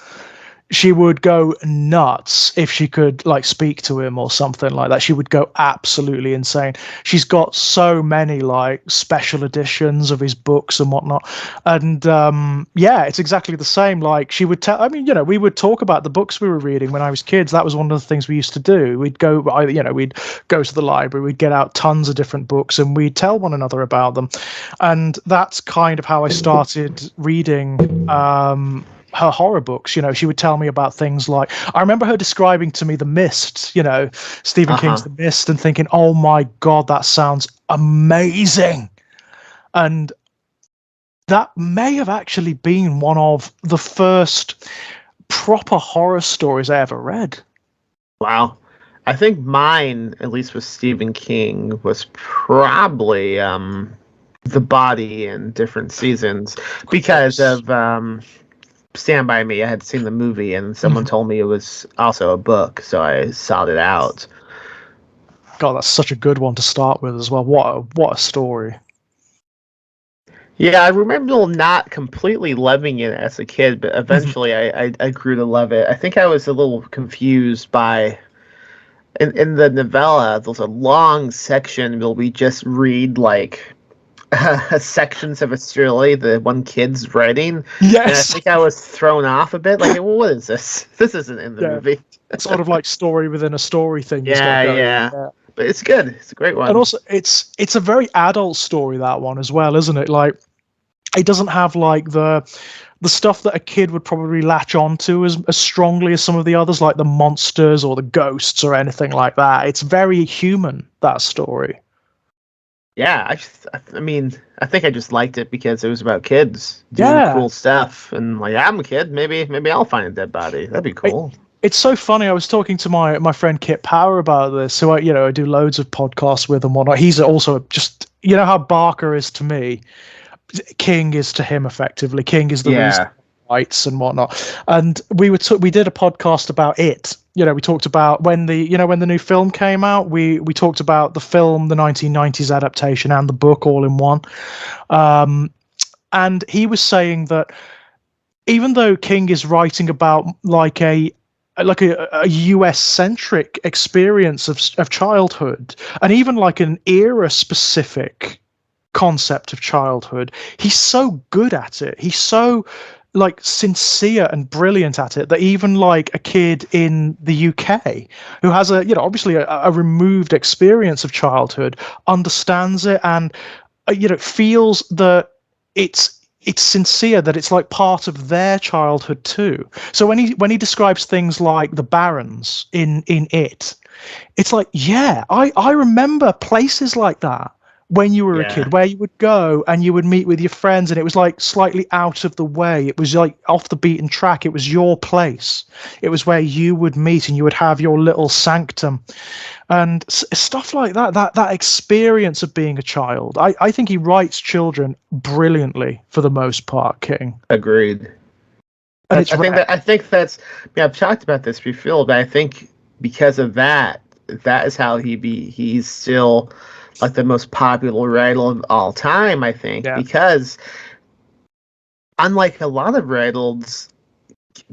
She would go nuts if she could like speak to him or something like that. She would go absolutely insane. She's got so many like special editions of his books and whatnot. And it's exactly the same. Like she would tell, I mean, we would talk about the books we were reading when I was kids. That was one of the things we used to do. We'd go to the library, we'd get out tons of different books and we'd tell one another about them. And that's kind of how I started reading her horror books. She would tell me about things like, I remember her describing to me The Mist, Stephen King's The Mist, and thinking, oh my God, that sounds amazing. And that may have actually been one of the first proper horror stories I ever read. Wow. I think mine, at least with Stephen King, was probably The Body in different seasons because of Stand By Me. I had seen the movie and someone told me it was also a book, so I sought it out. God, that's such a good one to start with as well. What a story. Yeah, I remember not completely loving it as a kid, but eventually I grew to love it. I think I was a little confused by in the novella, there's a long section where we just read like sections of a story the one kid's writing. Yes. And I think I was thrown off a bit. Like, well, what is this? This isn't in the movie. Sort of like story within a story thing. Yeah. But it's good. It's a great one. And also, it's a very adult story, that one as well, isn't it? Like, it doesn't have like the stuff that a kid would probably latch onto as strongly as some of the others, like the monsters or the ghosts or anything like that. It's very human, that story. Yeah, I mean, I think I just liked it because it was about kids doing cool stuff, and like, I'm a kid, maybe I'll find a dead body. That'd be cool. It's so funny. I was talking to my friend Kit Power about this, who I do loads of podcasts with and whatnot. He's also just, how Barker is to me, King is to him effectively. King is the reason rights and whatnot. And we did a podcast about it. We talked about when the new film came out. We talked about the film, the 1990s adaptation, and the book all in one. And he was saying that even though King is writing about like a US centric experience of childhood, and even like an era specific concept of childhood, he's so good at it. He's so like sincere and brilliant at it that even like a kid in the UK who has obviously a removed experience of childhood understands it and feels that it's sincere, that it's like part of their childhood too. So when he describes things like the Barrens in it, it's like, I remember places like that when you were a kid, where you would go and you would meet with your friends, and it was like slightly out of the way. It was like off the beaten track. It was your place. It was where you would meet and you would have your little sanctum and stuff like that. That experience of being a child. I think he writes children brilliantly for the most part, King. Agreed. I think that's. I've talked about this before, but I think because of that is how he's still like the most popular writer of all time, I think, because unlike a lot of writers,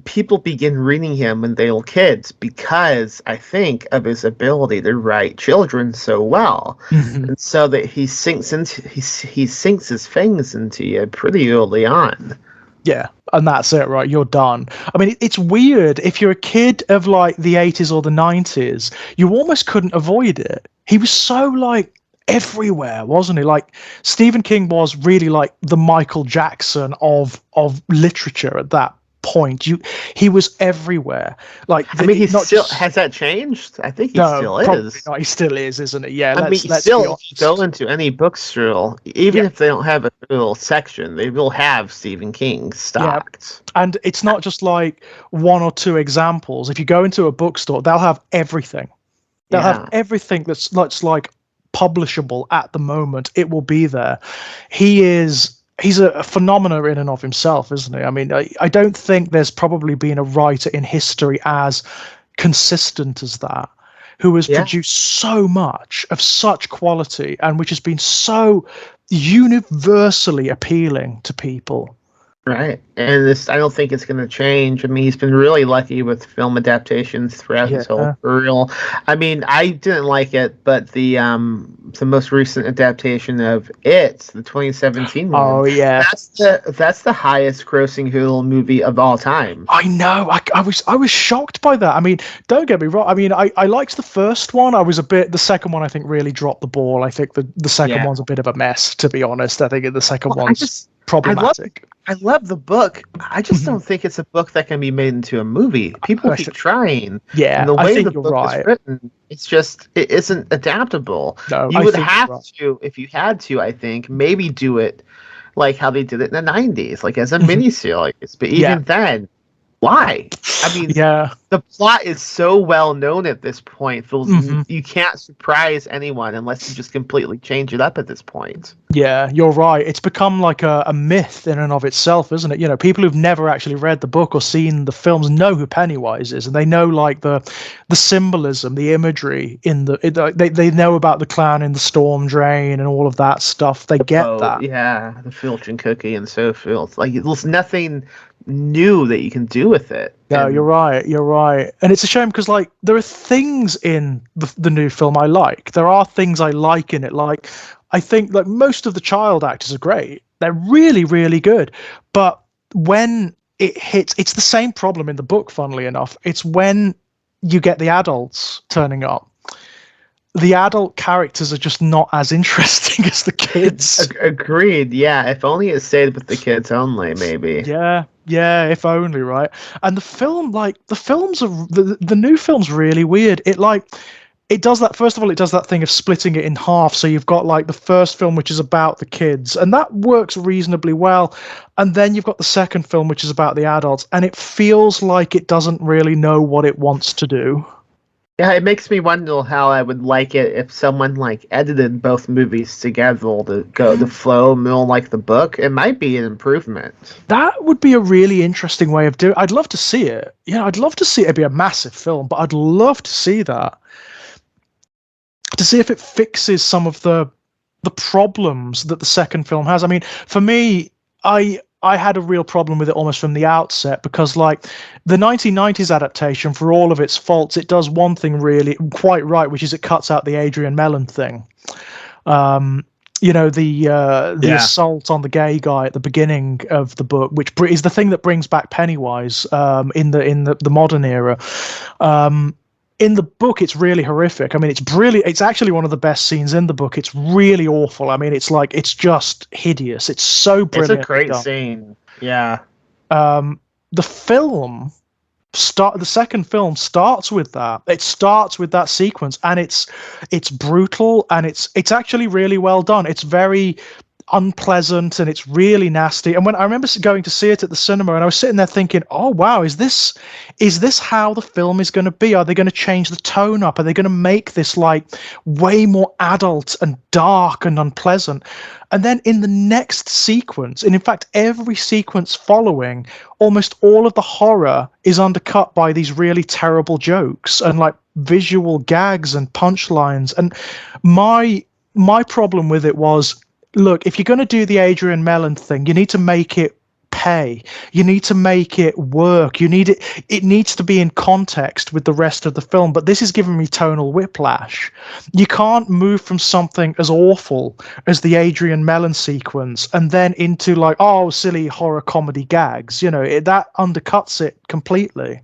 people begin reading him when they were kids because I think of his ability to write children so well, and so that he sinks his things into you pretty early on. Yeah, and that's it, right? You're done. I mean, it's weird. If you're a kid of like the 80s or the 90s, you almost couldn't avoid it. He was so like everywhere, wasn't he? Like Stephen King was really like the Michael Jackson of literature at that point. He was everywhere. Like I mean, he not still just has that changed? I think he no, still probably is. not. He still is, isn't it? Yeah, I mean, let's be still, if you go honest. into any bookstore, even Yeah, if they don't have a little section, they will have Stephen King yeah. stocked. And it's not just like one or two examples. If you go into a bookstore, they'll have everything. They'll have Yeah. everything that's like publishable at the moment. It will be there. He's a phenomenon in and of himself, isn't he? I mean, I don't think there's probably been a writer in history as consistent as that, who has Yeah. produced so much of such quality and which has been so universally appealing to people. Right. And this, I don't think it's going to change. I mean, he's been really lucky with film adaptations throughout his whole Yeah. career. I mean, I didn't like it, but the most recent adaptation of It, the 2017 one, Oh yeah. that's the highest grossing Hulu movie of all time. I know. I was shocked by that. I mean, don't get me wrong. I mean, I liked the first one. The second one I think really dropped the ball. I think the second Yeah. one's a bit of a mess, to be honest. I think the second Well, one's I love problematic. I love the book. I just Mhm. don't think it's a book that can be made into a movie. People I keep th- trying, yeah, and the I way think the you're book is right. written, it isn't adaptable. No, You I would think you're have right. to, if you had to, I think, maybe do it like how they did it in the 90s, like as a Mhm. miniseries. But Yeah, even then, why? I mean, yeah. the plot is so well known at this point. Mhm. You can't surprise anyone unless you just completely change it up at this point. Yeah, you're right. It's become like a myth in and of itself, isn't it? You know, people who've never actually read the book or seen the films know who Pennywise is, and they know like the symbolism, the imagery they know about the clown in the storm drain and all of that stuff. They get Oh, that. yeah, the filtering cookie and so forth. Like, there's nothing new that you can do with it. No, you're And right. You're right. And it's a shame because like there are things in the new film I like. There are things I like in it. Like I think like most of the child actors are great. They're really, really good. But when it hits, it's the same problem in the book, funnily enough. It's when you get the adults turning up. The adult characters are just not as interesting as the kids. agreed. Yeah, if only it stayed with the kids only, maybe. Yeah, yeah, if only, right? And the film, like the films are the new film's really weird. It does that, first of all, it does that thing of splitting it in half. So you've got like the first film, which is about the kids, and that works reasonably well. And then you've got the second film, which is about the adults, and it feels like it doesn't really know what it wants to do. Yeah, it makes me wonder how I would like it if someone like edited both movies together to go the flow more like the book. It might be an improvement. That would be a really interesting way of doing. I'd love to see it. Yeah, I'd love to see it be a massive film, but I'd love to see that, to see if it fixes some of the problems that the second film has. I mean, for me, I had a real problem with it almost from the outset because like the 1990s adaptation, for all of its faults, it does one thing really quite right, which is it cuts out the Adrian Mellon thing. You know, the Yeah. assault on the gay guy at the beginning of the book, which is the thing that brings back Pennywise in the modern era. In the book, it's really horrific. I mean, it's brilliant. It's actually one of the best scenes in the book. It's really awful. I mean, it's just hideous. It's so It's a brilliant great done. scene. Yeah. The film the second film starts with that. It starts with that sequence, and it's brutal, and it's actually really well done. It's very unpleasant and it's really nasty. And when I remember going to see it at the cinema, and I was sitting there thinking, oh wow, is this how the film is going to be? Are they going to change the tone up? Are they going to make this like way more adult and dark and unpleasant? And then in the next sequence, and in fact every sequence following, almost all of the horror is undercut by these really terrible jokes and like visual gags and punchlines. And my problem with it was, look, if you're going to do the Adrian Mellon thing, you need to make it pay. You need to make it work. It needs to be in context with the rest of the film. But this is giving me tonal whiplash. You can't move from something as awful as the Adrian Mellon sequence and then into like, oh, silly horror comedy gags. You know, that undercuts it completely.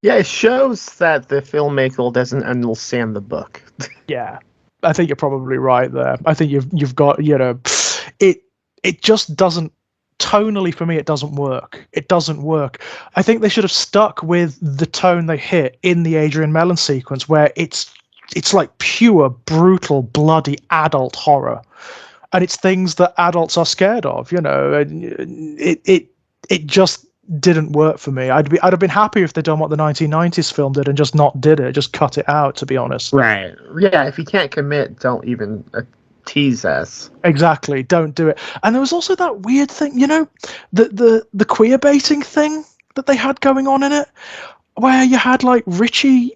Yeah, it shows that the filmmaker doesn't understand the book. Yeah. I think you're probably right there. I think you've got, it just doesn't, tonally for me, it doesn't work. It doesn't work. I think they should have stuck with the tone they hit in the Adrian Mellon sequence, where it's like pure, brutal, bloody adult horror, and it's things that adults are scared of. And it just didn't work for me. I'd have been happy if they'd done what the 1990s film did and just not did it, just cut it out, to be honest. Right. Yeah, if you can't commit, don't even tease us. Exactly, don't do it. And there was also that weird thing, the queer baiting thing that they had going on in it, where you had like Richie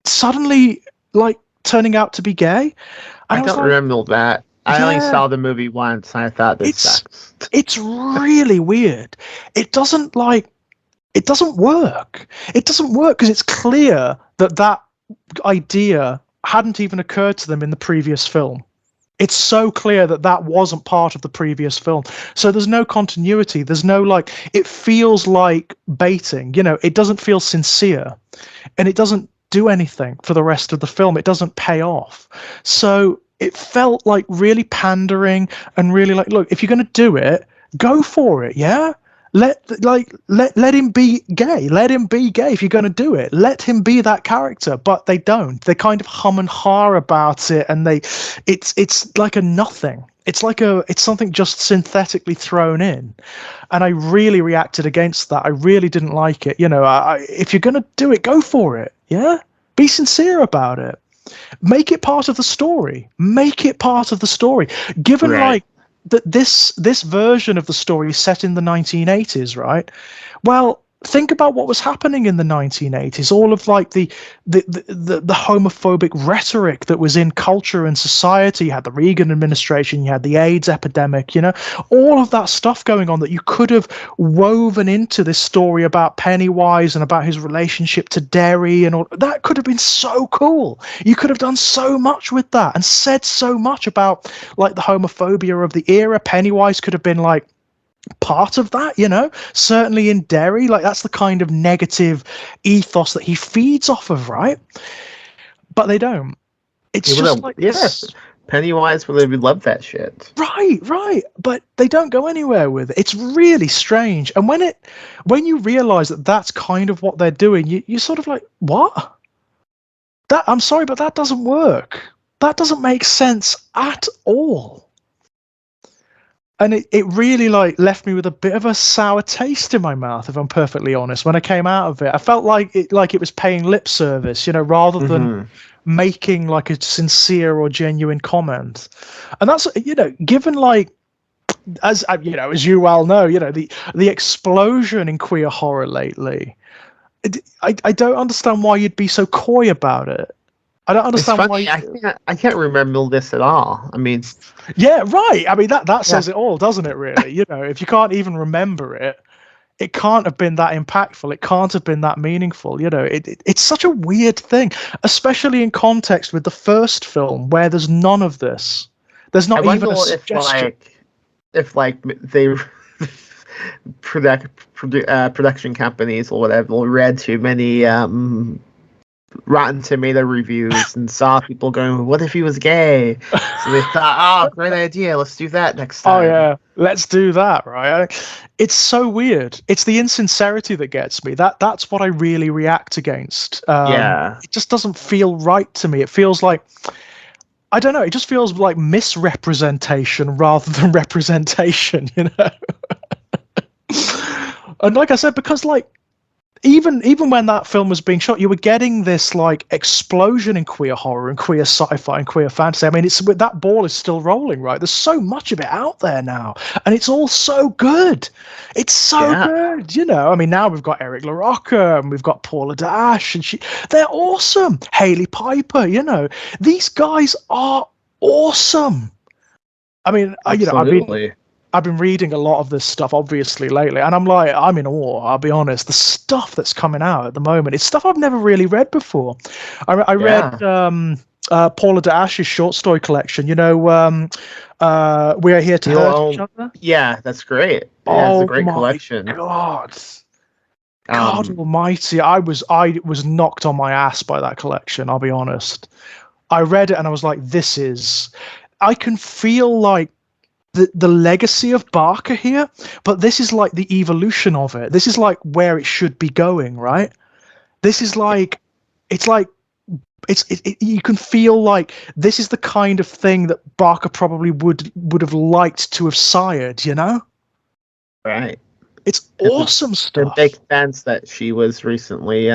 suddenly like turning out to be gay. And I don't remember that. I only Yeah. saw the movie once, and I thought this sucks. It's really weird. It doesn't work. It doesn't work because it's clear that idea hadn't even occurred to them in the previous film. It's so clear that wasn't part of the previous film. So there's no continuity. There's no it feels like baiting, it doesn't feel sincere, and it doesn't do anything for the rest of the film. It doesn't pay off. So it felt like really pandering and really look, if you're going to do it, go for it. Yeah. Let him be gay. Let him be gay if you're going to do it. Let him be that character. But they don't. They kind of hum and ha about it, and it's like a nothing. It's something just synthetically thrown in, and I really reacted against that. I really didn't like it. If you're going to do it, go for it. Yeah, be sincere about it. Make it part of the story. Make it part of the story. Given Right. that this version of the story is set in the 1980s, right? Well, think about what was happening in the 1980s. All of the homophobic rhetoric that was in culture and society. You had the Reagan administration, you had the AIDS epidemic, all of that stuff going on that you could have woven into this story about Pennywise and about his relationship to Derry, and all that could have been so cool. You could have done so much with that and said so much about the homophobia of the era. Pennywise could have been part of that, certainly in Derry. That's the kind of negative ethos that he feeds off of, right? But they don't. It's just yes, Pennywise would have loved that shit. Right. But they don't go anywhere with it. It's really strange. And when you realize that that's kind of what they're doing, you're sort of like, what? I'm sorry, but that doesn't work. That doesn't make sense at all. And it really left me with a bit of a sour taste in my mouth, if I'm perfectly honest. When I came out of it, I felt like it was paying lip service, rather than making a sincere or genuine comment. And that's given as you well know, the explosion in queer horror lately. I don't understand why you'd be so coy about it. I don't understand why. I can't remember this at all. I mean, yeah, right. I mean that says it all, doesn't it? Really, if you can't even remember it, it can't have been that impactful. It can't have been that meaningful. It's such a weird thing, especially in context with the first film, where there's none of this. There's not even a suggestion. If they production companies or whatever read too many Rotten Tomato reviews and saw people going, what if he was gay? So they thought, oh, great idea, let's do that next time. Oh yeah, let's do that, right? It's so weird. It's the insincerity that gets me. That's what I really react against. It just doesn't feel right to me. It feels like, I don't know, it just feels like misrepresentation rather than representation, And like I said, because even when that film was being shot, you were getting this explosion in queer horror and queer sci-fi and queer fantasy. I mean, that ball is still rolling, right? There's so much of it out there now, and it's all so good. It's so good, I mean, now we've got Eric LaRocca and we've got Paula Dash, and they're awesome. Hailey Piper, these guys are awesome. I mean, I've been reading a lot of this stuff, obviously, lately, and I'm in awe, I'll be honest. The stuff that's coming out at the moment, it's stuff I've never really read before. I read Paula Dash's short story collection, We Are Here to Hurt Each Other. Yeah, that's great. Yeah, it's a great collection. God almighty, I was knocked on my ass by that collection, I'll be honest. I read it and I was like, I can feel like the legacy of Barker here, but this is like the evolution of it. This is like where it should be going, right? This is like, it's like, you can feel like this is the kind of thing that Barker probably would have liked to have sired, you know? Right. It's awesome stuff. It makes sense that she was recently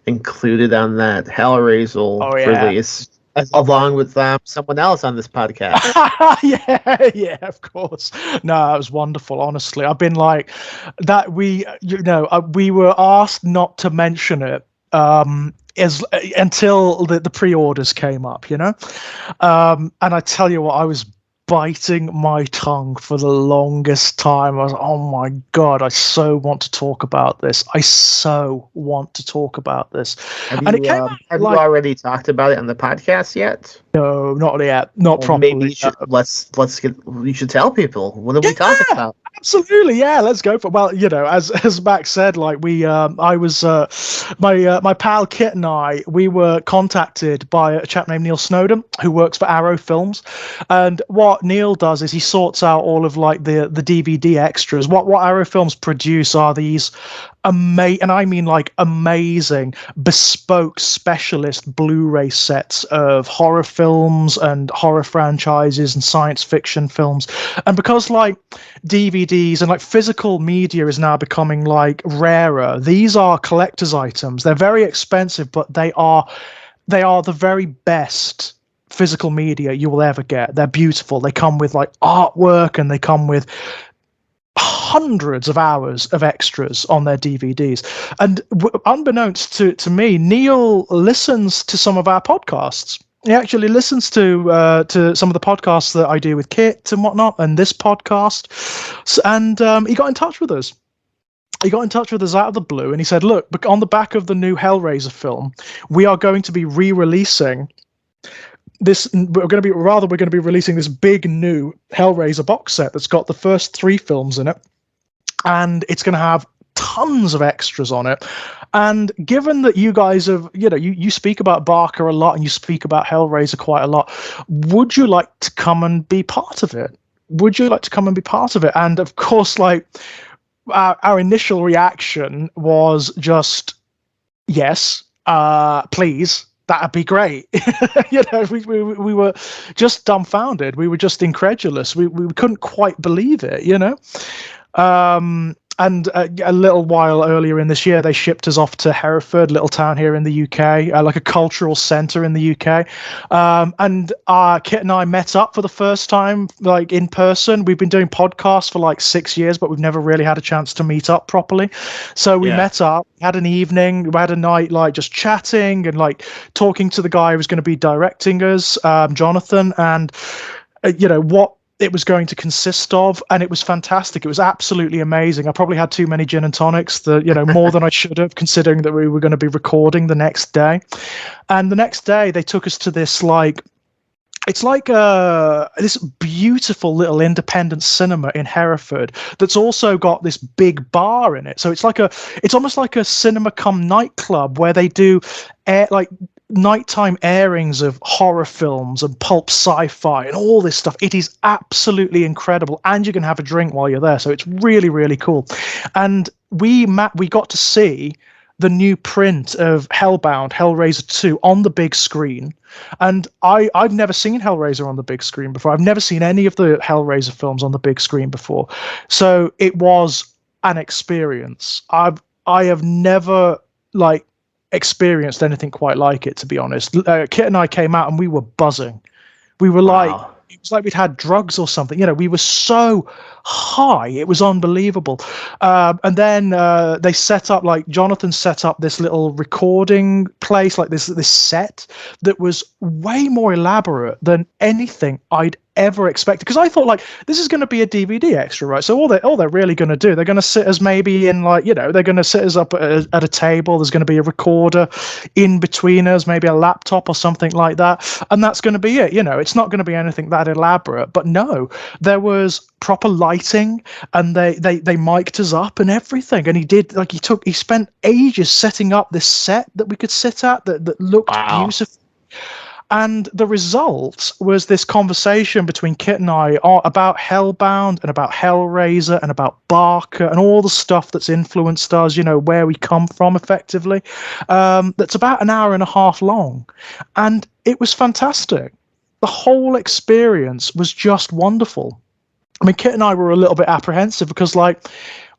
included on that Hellraiser release, along with someone else on this podcast. yeah, of course. No, it was wonderful. Honestly, I've been like that. We were asked not to mention it until the pre-orders came up, and I tell you what, I was biting my tongue for the longest time. I was, oh my God, I so want to talk about this. I so want to talk about this. Have you already talked about it on the podcast yet? No, not yet. Not properly. Maybe you should, you should tell people. What are we talking about? Absolutely, yeah. Let's go for. Well, as Max said, like my pal Kit and I, we were contacted by a chap named Neil Snowden who works for Arrow Films, and what Neil does is he sorts out all of like the DVD extras. What Arrow Films produce are these and I mean like amazing bespoke specialist Blu-ray sets of horror films and horror franchises and science fiction films. And because like DVDs and like physical media is now becoming like rarer, these are collector's items. They're very expensive, but they are the very best physical media you will ever get. They're beautiful. They come with like artwork, and they come with hundreds of hours of extras on their DVDs. And unbeknownst to me, Neil listens to some of our podcasts. He actually listens to some of the podcasts that I do with Kit and whatnot, and this podcast. And he got in touch with us. He got in touch with us out of the blue, and he said, "Look, on the back of the new Hellraiser film, we are going to be re-releasing this. We're going to be releasing this big new Hellraiser box set that's got the first 3 films in it, and it's going to have tons of extras on it. And given that you guys have, you speak about Barker a lot and you speak about Hellraiser quite a lot, would you like to come and be part of it? And of course, like our initial reaction was just, yes, please. That'd be great. We were just dumbfounded. We were just incredulous. We couldn't quite believe it, And a little while earlier in this year, they shipped us off to Hereford, little town here in the UK, like a cultural centre in the UK. And Kit and I met up for the first time, like in person. We've been doing podcasts for like 6 years, but we've never really had a chance to meet up properly. So we met up, had an evening, we had a night like just chatting and like talking to the guy who was going to be directing us, Jonathan, and what it was going to consist of, and it was fantastic. It was absolutely amazing. I probably had too many gin and tonics, more than I should have, considering that we were going to be recording the next day. And the next day they took us to this this beautiful little independent cinema in Hereford that's also got this big bar in it. So it's almost like a cinema cum nightclub where they do nighttime airings of horror films and pulp sci-fi and all this stuff. It is absolutely incredible, and you can have a drink while you're there, so it's really, really cool. And we got to see the new print of Hellraiser 2 on the big screen, and I've never seen Hellraiser on the big screen before. I've never seen any of the Hellraiser films on the big screen before, so it was an experience. I have never experienced anything quite like it, to be honest. Kit and I came out and we were buzzing. We were Wow. It was like we'd had drugs or something. We were so high. It was unbelievable. And then Jonathan set up this little recording place, like this set that was way more elaborate than anything I'd ever expected, because I thought this is going to be a DVD extra, right? So all they're really going to do, they're going to sit us maybe in they're going to sit us up at a table. There's going to be a recorder in between us, maybe a laptop or something like that, and that's going to be it. It's not going to be anything that elaborate. But no, there was proper lighting, and they mic'd us up and everything. And he spent ages setting up this set that we could sit at that looked beautiful. And the result was this conversation between Kit and I about Hellbound and about Hellraiser and about Barker and all the stuff that's influenced us, where we come from effectively. That's about an hour and a half long. And it was fantastic. The whole experience was just wonderful. I mean, Kit and I were a little bit apprehensive because,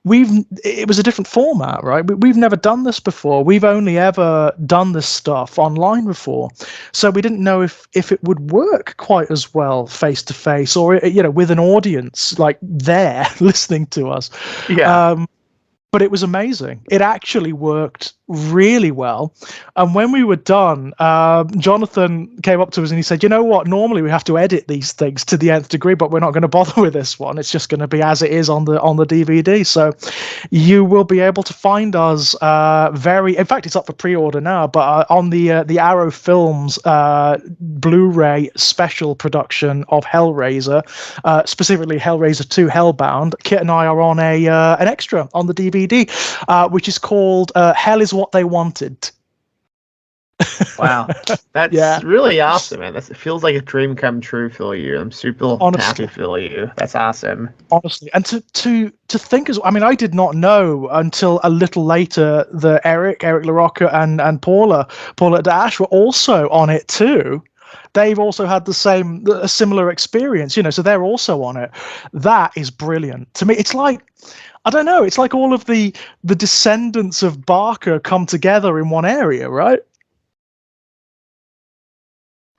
it was a different format, right? We've never done this before. We've only ever done this stuff online before, so we didn't know if it would work quite as well face to face, or with an audience like there listening to us. Yeah. But it was amazing. It actually worked really well. And when we were done, Jonathan came up to us and he said, "You know what? Normally we have to edit these things to the nth degree, but we're not going to bother with this one. It's just going to be as it is on the DVD. So you will be able to find us in fact, it's up for pre-order now, but on the Arrow Films Blu-ray special production of Hellraiser, specifically Hellraiser 2 Hellbound. Kit and I are on an extra on the DVD, which is called Hell is What They Wanted. Wow, that's really awesome, man. It feels like a dream come true for you. I'm super happy for you. That's awesome. Honestly, and to think I mean, I did not know until a little later that Eric LaRocca and Paula Dash were also on it too. They've also had a similar experience, so they're also on it. That is brilliant. To me, it's like, I don't know, it's like all of the descendants of Barker come together in one area, right?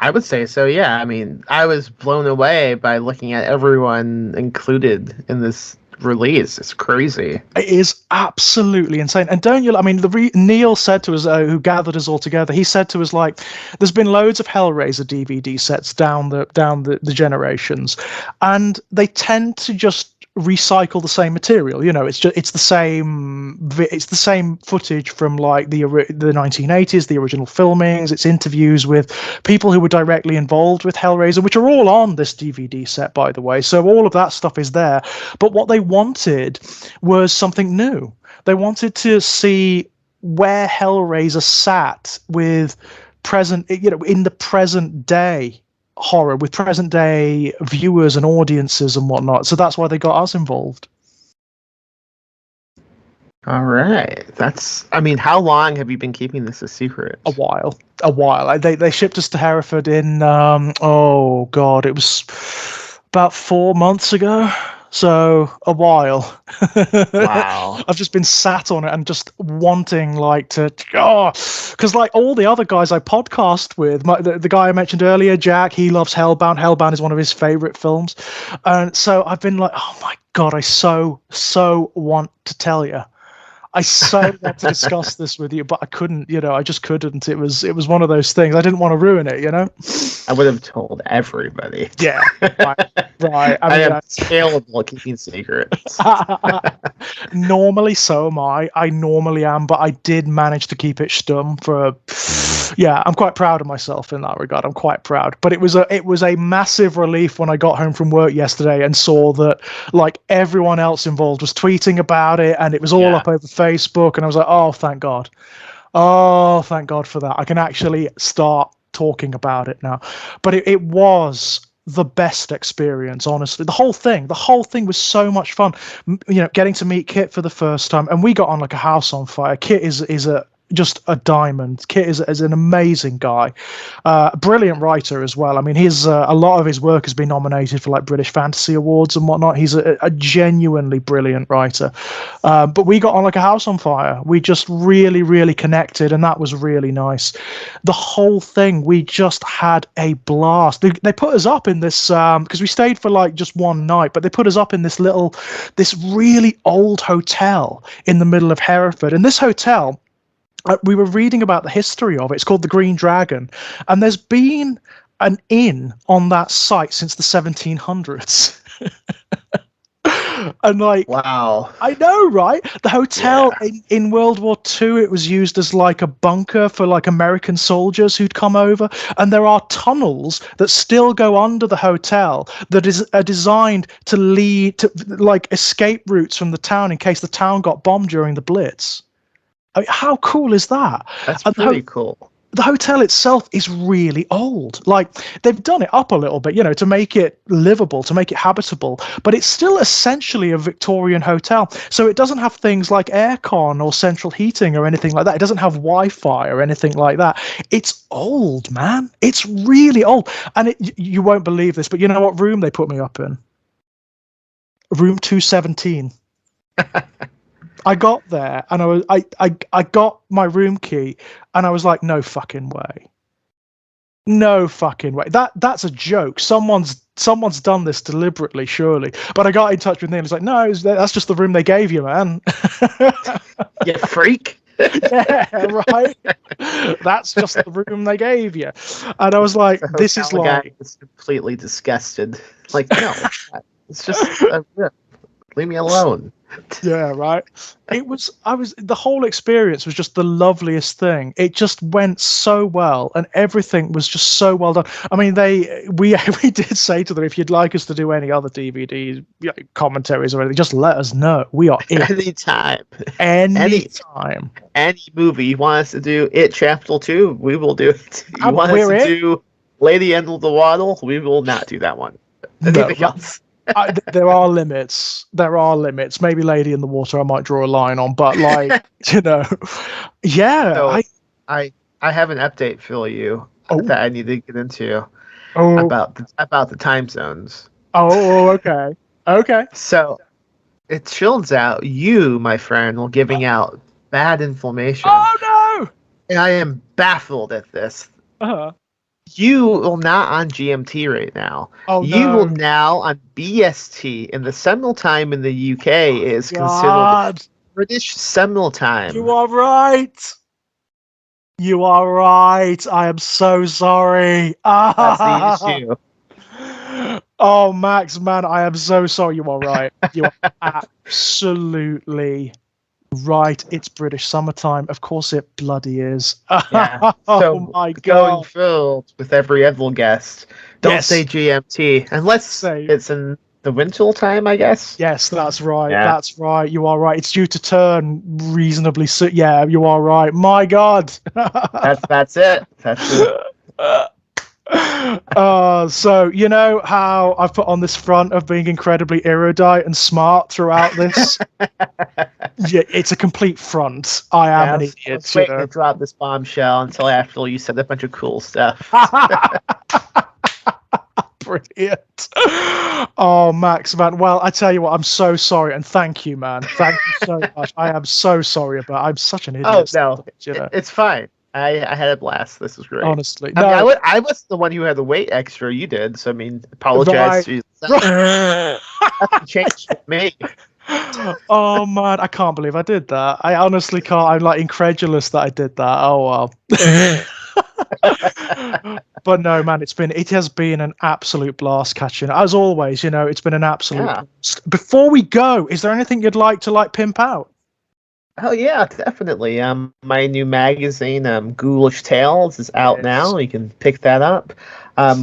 I would say so, yeah. I mean, I was blown away by looking at everyone included in this release. It's crazy. It is absolutely insane. And don't you? I mean, Neil said to us, who gathered us all together, he said to us, there's been loads of Hellraiser DVD sets down the generations, and they tend to just recycle the same material. It's the same footage from the 1980s, the original filmings. It's interviews with people who were directly involved with Hellraiser, which are all on this DVD set, by the way. So all of that stuff is there. But what they wanted was something new. They wanted to see where Hellraiser sat with in the present day horror, with present day viewers and audiences and whatnot. So that's why they got us involved. All right. How long have you been keeping this a secret? A while. They shipped us to Hereford in oh god, it was about 4 months ago. So a while. Wow. I've just been sat on it and just wanting because all the other guys I podcast with, the guy I mentioned earlier, Jack, he loves Hellbound. Hellbound is one of his favorite films. And so I've been like, oh my God, I so want to tell you. I so want to discuss this with you, but I couldn't, I just couldn't. It was one of those things. I didn't want to ruin it, I would have told everybody. Yeah, right. I am terrible at keeping secrets. Normally, so am I. I normally am, but I did manage to keep it stum I'm quite proud of myself in that regard. I'm quite proud. But it was a massive relief when I got home from work yesterday and saw that everyone else involved was tweeting about it, and it was all up over Facebook, and I was like, oh, thank God. Oh, thank God for that. I can actually start talking about it now. But it was the best experience, honestly. The whole thing was so much fun. Getting to meet Kit for the first time, and we got on like a house on fire. Kit is just a diamond. Kit is an amazing guy, brilliant writer as well. I mean, he's a lot of his work has been nominated for British Fantasy Awards and whatnot. He's a genuinely brilliant writer. But we got on like a house on fire. We just really, really connected, and that was really nice. The whole thing, we just had a blast. They put us up in this because we stayed for just one night, but they put us up in this really old hotel in the middle of Hereford. And this hotel, we were reading about the history of it. It's called the Green Dragon, and there's been an inn on that site since the 1700s. And wow, I know, right? The hotel in World War II, it was used as a bunker for American soldiers who'd come over, and there are tunnels that still go under the hotel that are designed to lead to escape routes from the town in case the town got bombed during the Blitz. I mean, how cool is that? That's pretty cool. the hotel itself is really old. Like, they've done it up a little bit, to make it livable, to make it habitable, but it's still essentially a Victorian hotel. So it doesn't have things like aircon or central heating or anything like that. It doesn't have Wi-Fi or anything like that. It's old, man. It's really old. And you won't believe this, but you know what room they put me up in? Room 217. I got there and I got my room key and I was like, no fucking way. No fucking way. That's a joke. Someone's done this deliberately, surely. But I got in touch with Neil. He's like, no, that's just the room they gave you, man. You freak. Yeah, right. That's just the room they gave you. And I was like, this is The like guy is completely disgusted. Like, no, it's just leave me alone. Yeah, right. The whole experience was just the loveliest thing. It just went so well, and everything was just so well done. I mean, we did say to them, if you'd like us to do any other DVDs, commentaries or anything, just let us know. We are in. Anytime. Anytime. Any movie you want us to do, It Chapter 2, we will do it. You want us to do Lady and the Waddle, we will not do that one. Anything else. There are limits. Maybe Lady in the Water I might draw a line on, but yeah. So I have an update for you that I need to get into about the time zones. Oh, okay. Okay. So it turns out you, my friend, were giving out bad information. Oh no! And I am baffled at this. Uh-huh. You are not on GMT right now. Oh, you no. will now on BST, and the Seminole Time in the UK is considered British Seminole Time. You are right. You are right. I am so sorry. That's the issue. Oh, Max, man, I am so sorry. You are right. You are absolutely right. It's British summertime. Of course it bloody is. Yeah. Oh my God. Going through with every other guest, don't say GMT unless it's in the winter time, I guess. Yes, that's right. Yeah. That's right. You are right. It's due to turn reasonably soon. Yeah, you are right. My God. That's it. That's it. So you know how I've put on this front of being incredibly erudite and smart throughout this? Yeah, it's a complete front. I am an idiot. Let's wait to drop this bombshell until after you said a bunch of cool stuff. Brilliant. Oh, Max, man. Well, I tell you what, I'm so sorry, and thank you, man. Thank you so much. I am so sorry about. I'm such an idiot. Oh no, it's fine. I had a blast. This was great. Honestly, I mean, I was the one who had to wait extra. You did, so I mean, apologize to you. That's changed with me. Oh man, I can't believe I did that. I honestly can't. I'm like incredulous that I did that. Oh well. But no, man, it has been an absolute blast catching. As always, it's been an absolute blast. Before we go, is there anything you'd like to pimp out? Oh yeah, definitely. My new magazine, Ghoulish Tales, is out now. You can pick that up.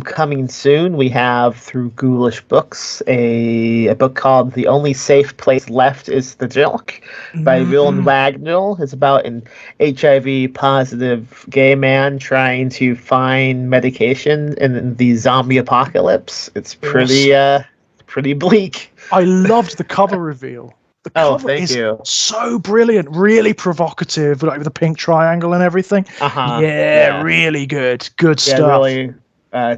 Coming soon, we have through Ghoulish Books a book called "The Only Safe Place Left Is the Jilk" by Rowan Wagner. It's about an HIV positive gay man trying to find medication in the zombie apocalypse. It's pretty bleak. I loved the cover reveal. The cover thank you. So brilliant, really provocative, with the pink triangle and everything. Yeah, really good. Good stuff. Really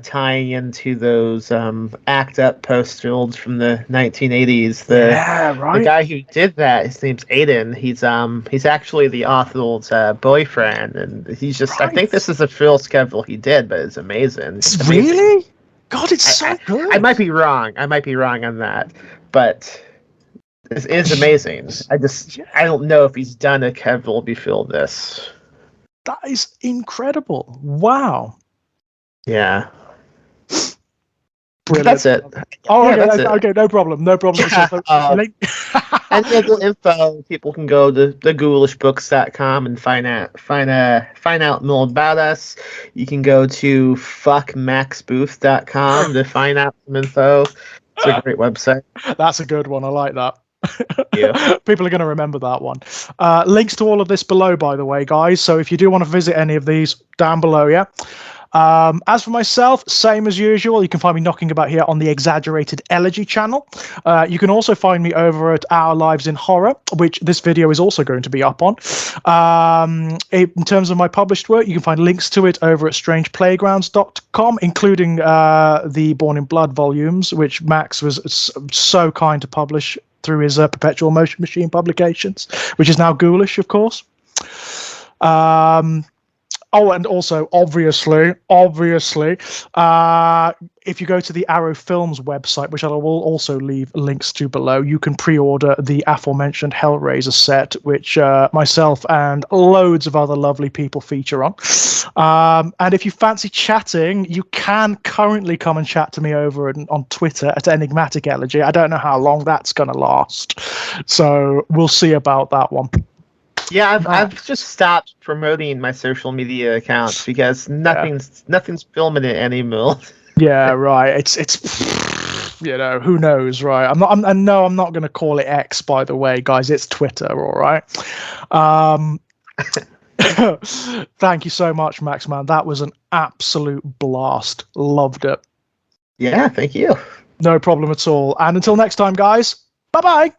tying into those ACT UP posters from the 1980s. The guy who did that, his name's Aiden. He's actually the author's boyfriend, and he's just. I think this is the first cover he did, but it's amazing. It's amazing. Really? God, it's so good. I might be wrong. On that, but. This is amazing. I don't know if he's done a cover before this. That is incredible. Wow. Yeah. Brilliant. That's it. Oh, okay, okay, no problem. Any other info, people can go to theGhoulishBooks.com and find out more about us. You can go to fuckmaxbooth.com to find out some info. It's a great website. That's a good one. I like that. Yeah. People are going to remember that one. Links to all of this below, by the way, guys. So if you do want to visit any of these, down below, yeah. As for myself, same as usual. You can find me knocking about here on the Exaggerated Elegy channel. You can also find me over at Our Lives in Horror, which this video is also going to be up on. In terms of my published work, you can find links to it over at strangeplaygrounds.com, including the Born in Blood volumes, which Max was so kind to publish through his Perpetual Motion Machine publications, which is now Ghoulish, of course. Oh, and also, obviously, if you go to the Arrow Films website, which I will also leave links to below, you can pre-order the aforementioned Hellraiser set, which myself and loads of other lovely people feature on. And if you fancy chatting, you can currently come and chat to me over on Twitter at Enigmatic Elegy. I don't know how long that's going to last, so we'll see about that one. Yeah, I've just stopped promoting my social media accounts because nothing's filming it anymore. Yeah, right. It's you know, who knows, right? I'm not going to call it X, by the way, guys. It's Twitter, all right. Thank you so much, Max, man. That was an absolute blast. Loved it. Yeah, thank you. No problem at all. And until next time, guys. Bye bye.